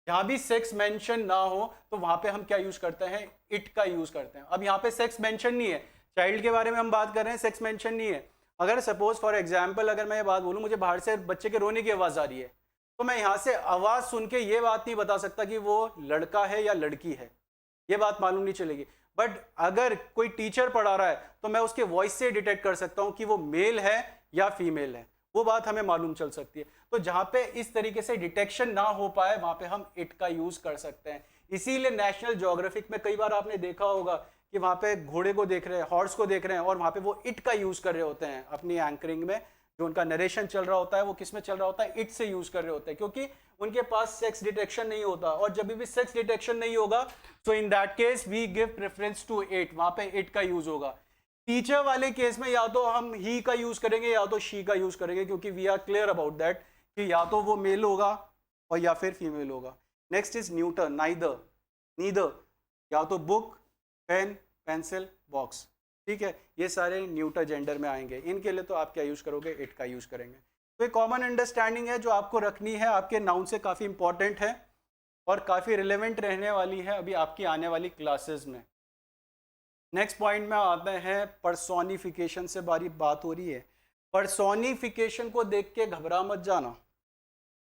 जहां भी सेक्स मेंशन ना हो तो वहां पे हम क्या यूज करते हैं, इट का यूज करते हैं। अब यहाँ पे सेक्स मेंशन नहीं है, चाइल्ड के बारे में हम बात कर रहे हैं, सेक्स मेंशन नहीं है। अगर सपोज फॉर एग्जाम्पल अगर मैं ये बात बोलूँ, मुझे बाहर से बच्चे के रोने की आवाज आ रही है, तो मैं यहाँ से आवाज़ सुन के ये बात नहीं बता सकता कि वो लड़का है या लड़की है, ये बात मालूम नहीं चलेगी। बट अगर कोई टीचर पढ़ा रहा है तो मैं उसके वॉइस से डिटेक्ट कर सकता हूँ कि वो मेल है या फीमेल है, वो बात हमें मालूम चल सकती है। तो जहाँ पे इस तरीके से डिटेक्शन ना हो पाए वहाँ पे हम इट का यूज़ कर सकते हैं। इसीलिए नेशनल ज्योग्राफिक में कई बार आपने देखा होगा कि वहाँ पे घोड़े को देख रहे हैं, हॉर्स को देख रहे हैं और वहाँ पे वो इट का यूज़ कर रहे होते हैं अपनी एंकरिंग में। जो उनका नरेशन चल रहा होता है वो किस में चल रहा होता है, इट से यूज कर रहे होते हैं, क्योंकि उनके पास सेक्स डिटेक्शन नहीं होता। और जब भी सेक्स डिटेक्शन नहीं होगा तो in that case we give preference to it, वहां पे इट का यूज होगा। टीचर वाले केस में या तो हम ही का यूज करेंगे या तो शी का यूज करेंगे, क्योंकि we are clear about that कि या तो वो मेल होगा और या फिर फीमेल होगा। Next is neuter, neither, neither, या तो बुक, पेन, पेंसिल, बॉक्स। ठीक है, ये सारे न्यूटर जेंडर में आएंगे। इनके लिए तो आप क्या यूज करोगे, इट का यूज करेंगे। तो एक कॉमन अंडरस्टैंडिंग है जो आपको रखनी है, आपके नाउन से काफ़ी इंपॉर्टेंट है और काफ़ी रिलेवेंट रहने वाली है अभी आपकी आने वाली क्लासेस में। नेक्स्ट पॉइंट में आते हैं पर्सोनिफिकेशन से बात हो रही है। पर्सोनिफिकेशन को देख के घबरा मत जाना।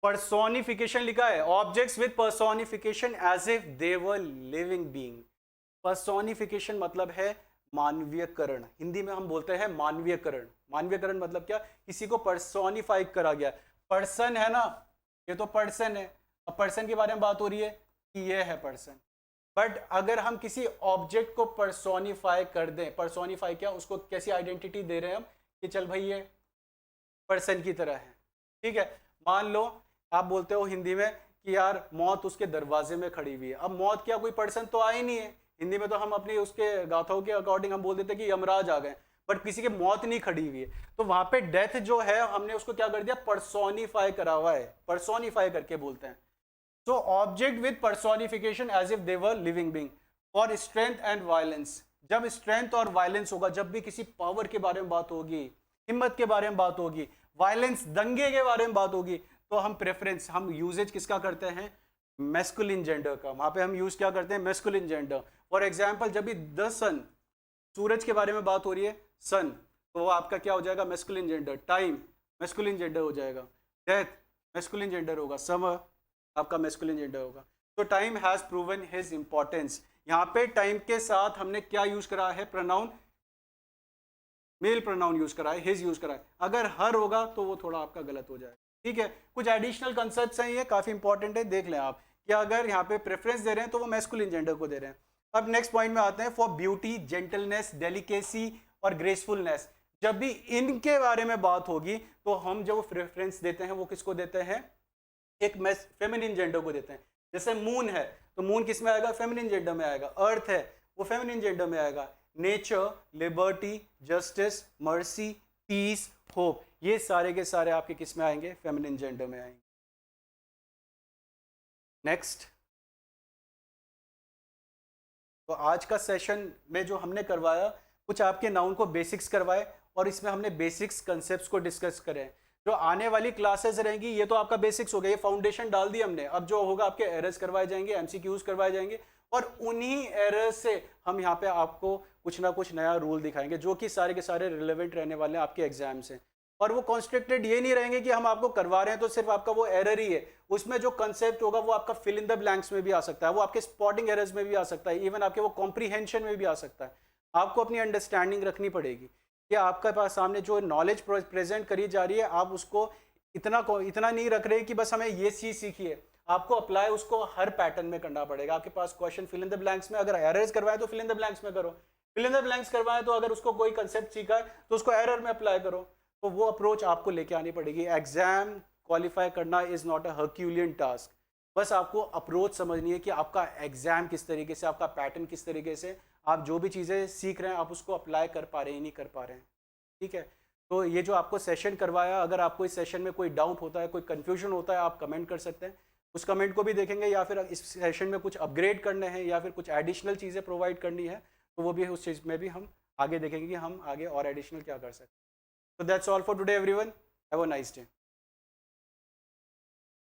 पर्सोनिफिकेशन लिखा है objects with personification as if they were living being. Personification मतलब है मानवीयकरण, हिंदी में हम बोलते हैं मानवीयकरण। मानवीयकरण मतलब क्या, किसी को पर्सोनिफाई करा गया। पर्सन है ना, ये तो पर्सन है, अब पर्सन के बारे में बात हो रही है कि ये है पर्सन। बट अगर हम किसी ऑब्जेक्ट को पर्सोनिफाई कर दें, पर्सोनिफाई क्या, उसको कैसी आइडेंटिटी दे रहे हैं हम कि चल भाई ये पर्सन की तरह है। ठीक है, मान लो आप बोलते हो हिंदी में कि यार मौत उसके दरवाजे में खड़ी हुई है। अब मौत क्या, कोई पर्सन तो आई नहीं है। हिंदी में तो हम अपनी उसके गाथाओं के अकॉर्डिंग हम बोल देते हैं कि यमराज आ गए, बट किसी की मौत नहीं खड़ी हुई है। तो वहां पे डेथ जो है हमने उसको क्या कर दिया, पर्सोनिफाई करा हुआ है, पर्सोनिफाई करके बोलते हैं। So object with personification as if they were living being. और स्ट्रेंथ एंड वायलेंस, जब स्ट्रेंथ और वायलेंस होगा, जब भी किसी पावर के बारे में बात होगी, हिम्मत के बारे में बात होगी, वायलेंस दंगे के बारे में बात होगी, तो हम प्रेफरेंस, हम यूजेज किसका करते हैं, मैस्कुलिन जेंडर का। वहां पे हम यूज क्या करते हैं, मैस्कुलिन जेंडर। फॉर एग्जाम्पल जब भी द सन, सूरज के बारे में बात हो रही है, सन, तो वो आपका क्या हो जाएगा, masculine gender. Time masculine gender हो जाएगा, डेथ मैस्कुलिन जेंडर होगा, समर आपका मैस्कुलिन जेंडर होगा। तो time has proven his importance. यहाँ पे टाइम के साथ हमने क्या यूज करा है, प्रोनाउन, मेल प्रोनाउन यूज करा है, हिज यूज करा है। अगर हर होगा तो वो थोड़ा आपका गलत हो जाएगा। ठीक है, कुछ एडिशनल कंसेप्ट्स हैं, ये काफी इंपॉर्टेंट है, देख लें आप कि अगर यहाँ पे प्रेफरेंस दे रहे हैं तो वो मैस्कुलिन जेंडर को दे रहे हैं। अब नेक्स्ट पॉइंट में आते हैं, फॉर ब्यूटी, जेंटलनेस, डेलिकेसी और ग्रेसफुलनेस। जब भी इनके बारे में बात होगी तो हम जो प्रेफरेंस देते हैं वो किसको देते हैं, एक फेमिनिन जेंडर को देते हैं। जैसे मून है तो मून किस में आएगा, फेमिनिन जेंडर में आएगा। अर्थ है वो फेमिनिन जेंडर में आएगा। Nature, liberty, justice, mercy, peace, hope, ये सारे के सारे आपके किस में आएंगे, फेमिनिन जेंडर में आएंगे। नेक्स्ट, तो आज का सेशन में जो हमने करवाया, कुछ आपके नाउन को बेसिक्स करवाए और इसमें हमने बेसिक्स कंसेप्ट्स को डिस्कस करें। जो आने वाली क्लासेस रहेंगी ये तो आपका बेसिक्स हो गया, ये फाउंडेशन डाल दी हमने। अब जो होगा आपके एरर्स करवाए जाएंगे, एमसीक्यूज करवाए जाएंगे और उन्हीं एरर्स से हम यहाँ पे आपको कुछ ना कुछ नया रूल दिखाएंगे जो कि सारे के सारे रिलेवेंट रहने वाले हैं आपके एग्जाम से। और वो कॉन्स्ट्रिक्टेड ये नहीं रहेंगे कि हम आपको करवा रहे हैं तो सिर्फ आपका वो एरर ही है। उसमें जो कंसेप्ट होगा वो आपका फिल इन द ब्लैंक्स में भी आ सकता है, वो आपके स्पॉटिंग एरर्स में भी आ सकता है, इवन आपके वो कॉम्प्रीहेंशन में भी आ सकता है। आपको अपनी अंडरस्टैंडिंग रखनी पड़ेगी कि आपके पास सामने जो नॉलेज प्रेजेंट करी जा रही है, आप उसको इतना नहीं रख रहे कि बस हमें ये चीज़ सीखी है, आपको अप्लाई उसको हर पैटर्न में करना पड़ेगा। आपके पास question fill in the blanks में अगर एरर्स करवाए तो फिल इन द ब्लैंक्स में करो, फिल इन द ब्लैंक्स करवाए तो अगर उसको कोई कंसेप्ट सीखा है तो उसको एरर में अप्लाई करो। तो वो अप्रोच आपको लेके आनी पड़ेगी। एग्जाम क्वालिफाई करना इज नॉट अ हर्क्यूलियन टास्क, बस आपको अप्रोच समझनी है कि आपका एग्जाम किस तरीके से, आपका पैटर्न किस तरीके से, आप जो भी चीज़ें सीख रहे हैं आप उसको अप्लाई कर पा रहे हैं नहीं कर पा रहे हैं। ठीक है, तो ये जो आपको सेशन करवाया, अगर आपको इस सेशन में कोई डाउट होता है, कोई कन्फ्यूजन होता है, आप कमेंट कर सकते हैं, उस कमेंट को भी देखेंगे। या फिर इस सेशन में कुछ अपग्रेड करने हैं या फिर कुछ एडिशनल चीज़ें प्रोवाइड करनी है तो वो भी उस चीज़ में भी हम आगे देखेंगे कि हम आगे और एडिशनल क्या कर सकते हैं। So that's all for today everyone. Have a nice day.